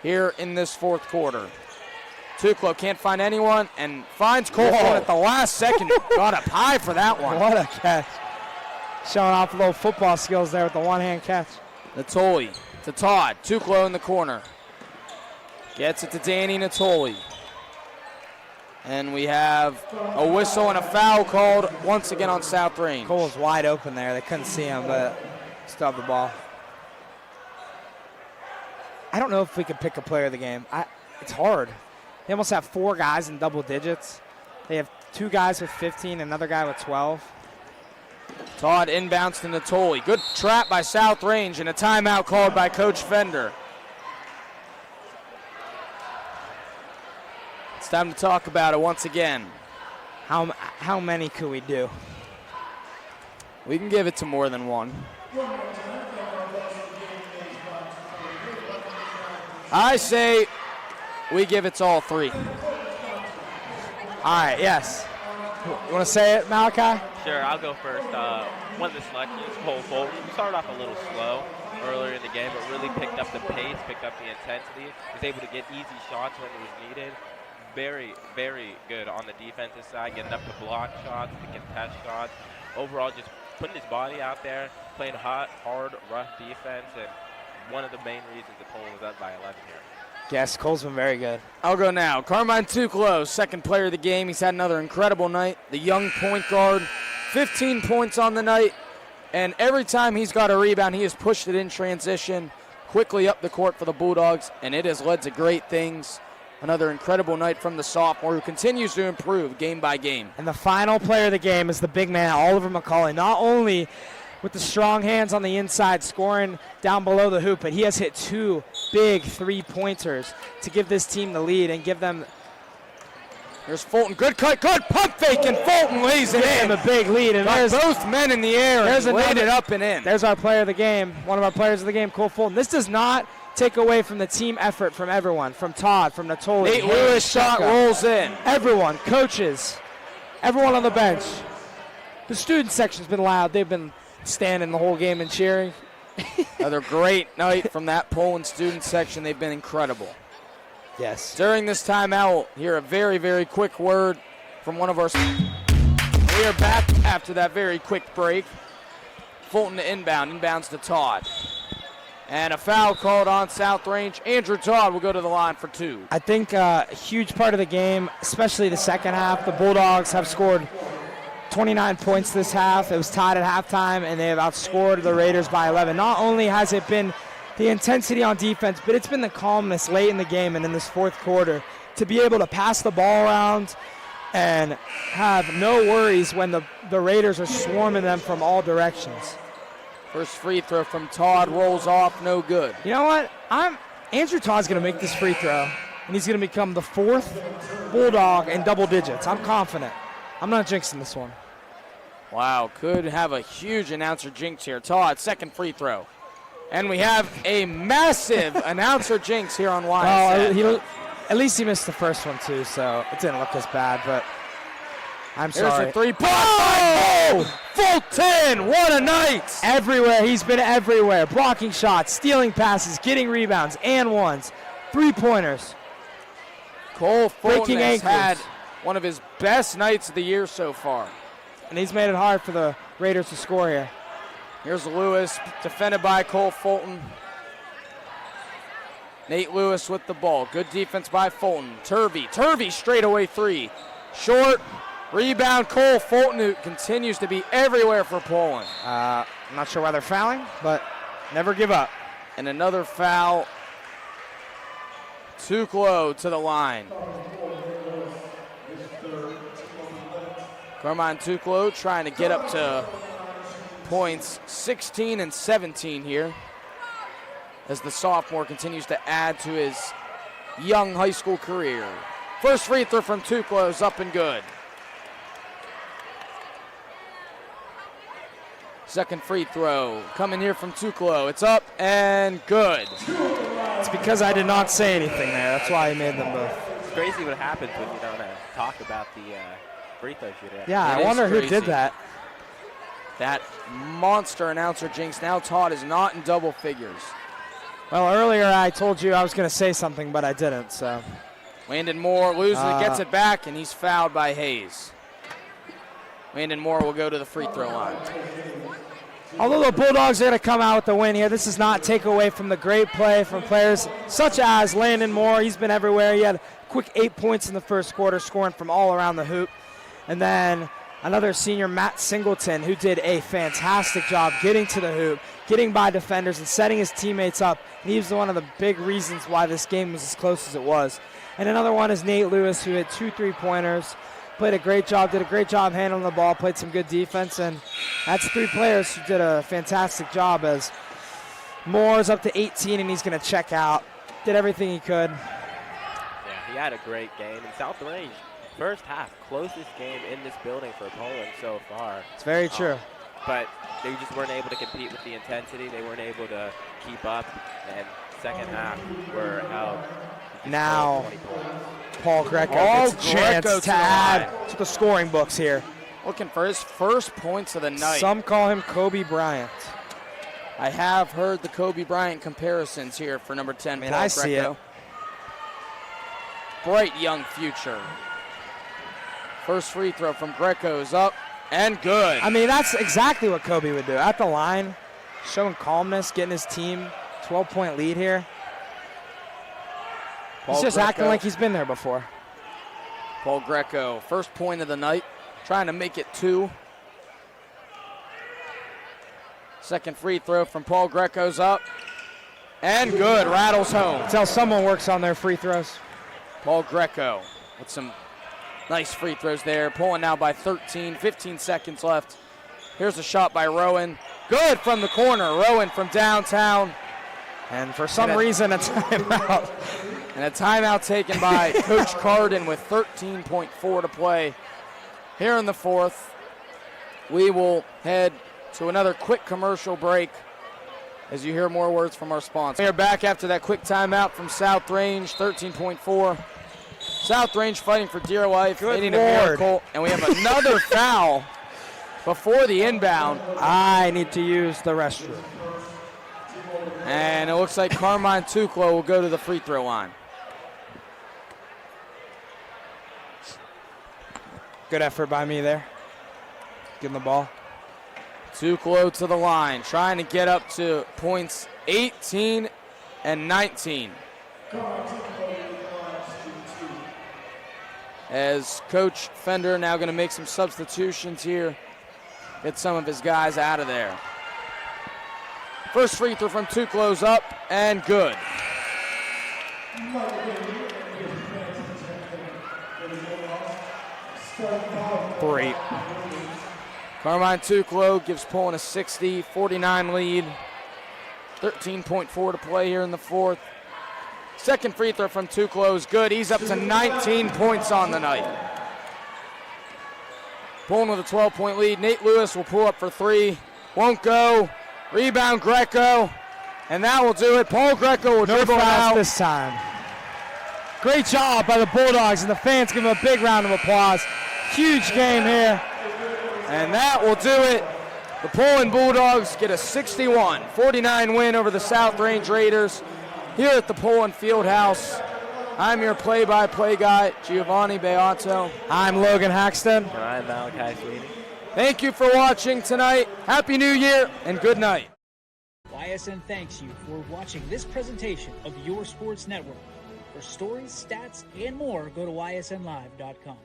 here in this fourth quarter. Tuklo can't find anyone and finds Cole Fulton at the last second. Got up high for that one. What a catch. Showing off a little football skills there with the one-hand catch. Natoli to Todd. Tuklo in the corner. Gets it to Danny Natoli. And we have a whistle and a foul called once again on South Range. Cole's wide open there. They couldn't see him, but still have the ball. I don't know if we can pick a player of the game. It's hard. They almost have 4 guys in double digits. They have 2 guys with 15, another guy with 12. Todd inbounds to Natoli. Good trap by South Range and a timeout called by Coach Fender. It's time to talk about it once again. How many could we do? We can give it to more than one. I say we give it to all 3. All right, yes. You want to say it, Malachi? Sure, I'll go first. One of the selections, Cole Fulton. He started off a little slow earlier in the game, but really picked up the pace, picked up the intensity, was able to get easy shots when it was needed. Very, very good on the defensive side, getting up to block shots, to contest shots. Overall, just putting his body out there, playing hard, rough defense, and one of the main reasons that Poland was up by 11 here. Yes, Cole's been very good. I'll go now. Carmine Tuklo, second player of the game. He's had another incredible night. The young point guard, 15 points on the night. And every time he's got a rebound, he has pushed it in transition quickly up the court for the Bulldogs, and it has led to great things. Another incredible night from the sophomore who continues to improve game by game. And the final player of the game is the big man, Oliver McCauley. Not only with the strong hands on the inside, scoring down below the hoop, but he has hit 2 big 3-pointers to give this team the lead and give them. There's Fulton, good cut, good pump fake, and Fulton lays it in. A big lead, and Got there's both men in the air and laid it up and in. There's our player of the game, one of our players of the game, Cole Fulton. This does not take away from the team effort from everyone, from Todd, from Natoli. Nate Lewis shot rolls in. Everyone, coaches, everyone on the bench. The student section's been loud. They've been standing the whole game and cheering. Another great night from that Poland student section. They've been incredible. Yes. During this timeout, we'll hear a very, very quick word from one of our. We are back after that very quick break. Fulton to inbounds to Todd. And a foul called on South Range. Andrew Todd will go to the line for 2. I think a huge part of the game, especially the second half, the Bulldogs have scored 29 points this half. It was tied at halftime, and they have outscored the Raiders by 11. Not only has it been the intensity on defense, but it's been the calmness late in the game and in this fourth quarter to be able to pass the ball around and have no worries when the Raiders are swarming them from all directions. First free throw from Todd rolls off, no good. You know what? Andrew Todd's going to make this free throw, and he's going to become the 4th Bulldog in double digits. I'm confident. I'm not jinxing this one. Wow, could have a huge announcer jinx here. Todd, second free throw. And we have a massive announcer jinx here on YSN. Well, at least he missed the first one, too, so it didn't look as bad, but I'm sorry. There's a 3-point. Oh! Fulton, what a night! Everywhere, he's been everywhere. Blocking shots, stealing passes, getting rebounds, and ones. 3-pointers. Cole Fulton has ankles. had one of his best nights of the year so far. And he's made it hard for the Raiders to score here. Here's Lewis, defended by Cole Fulton. Nate Lewis with the ball. Good defense by Fulton. Turvey straightaway 3. Short, rebound, Cole Fulton, who continues to be everywhere for Poland. I'm not sure why they're fouling, but never give up. And another foul. Tuklo to the line. Carmine Tuklo trying to get up to points 16 and 17 here as the sophomore continues to add to his young high school career. First free throw from Tuklo is up and good. Second free throw coming here from Tuklo. It's up and good. It's because I did not say anything there. That's why I made them both. It's crazy what happens when you don't talk about the free throw shooter. Yeah, I wonder who did that. That monster announcer jinx. Now Todd is not in double figures. Well, earlier I told you I was going to say something, but I didn't, so. Landon Moore loses it, gets it back, and he's fouled by Hayes. Landon Moore will go to the free throw line. Although the Bulldogs are going to come out with the win here, this does not take away from the great play from players such as Landon Moore. He's been everywhere. He had a quick 8 points in the first quarter, scoring from all around the hoop. And then another senior, Matt Singleton, who did a fantastic job getting to the hoop, getting by defenders, and setting his teammates up. And he was one of the big reasons why this game was as close as it was. And another one is Nate Lewis, who had 2 3-pointers. Played a great job, did a great job handling the ball, played some good defense, and that's 3 players who did a fantastic job as Moore's up to 18 and he's going to check out. Did everything he could. Yeah, he had a great game. And South Range, first half, closest game in this building for Poland so far. It's very true. But they just weren't able to compete with the intensity. They weren't able to keep up, and second half were held. Now, 20 points. Paul Greco Oh, gets a chance Greco to add to the scoring books here. Looking for his first points of the night. Some call him Kobe Bryant. I have heard the Kobe Bryant comparisons here for number 10, Man, Paul I see Greco. it. Bright young future. First free throw from Greco is up and good. I mean, that's exactly what Kobe would do. At the line, showing calmness, getting his team 12-point lead here. He's just acting like he's been there before. Paul Greco, first point of the night, trying to make it 2. Second free throw from Paul Greco's up. And good, rattles home. Until someone works on their free throws. Paul Greco with some nice free throws there. Pulling now by 13, 15 seconds left. Here's a shot by Rowan. Good from the corner. Rowan from downtown. And for some reason, a timeout. And a timeout taken by Coach Carden with 13.4 to play here in the fourth. We will head to another quick commercial break as you hear more words from our sponsor. We are back after that quick timeout from South Range, 13.4. South Range fighting for dear life. Good They need a Lord. miracle. And we have another foul before the inbound. I need to use the restroom. And it looks like Carmine Tuclo will go to the free throw line. Good effort by me there. Give him the ball. Tuclo to the line, trying to get up to points 18 and 19. As Coach Fender now going to make some substitutions here. Get some of his guys out of there. First free throw from Tuclo's up and good. Great. Carmine Tuclo gives Poland a 60-49 lead. 13.4 to play here in the fourth. Second free throw from Tuclo is good. He's up to 19 points on the night. Poland with a 12-point lead. Nate Lewis will pull up for three. Won't go. Rebound Greco. And that will do it. Paul Greco will No dribble fouls out. this time. Great job by the Bulldogs, and the fans give them a big round of applause. Huge game here. And that will do it. The Poland Bulldogs get a 61-49 win over the South Range Raiders here at the Poland Fieldhouse. I'm your play-by-play guy, Giovanni Beato. I'm Logan Haxton. And I'm Malachi Sweeney. Thank you for watching tonight. Happy New Year and good night. YSN thanks you for watching this presentation of Your Sports Network. For stories, stats, and more, go to ysnlive.com.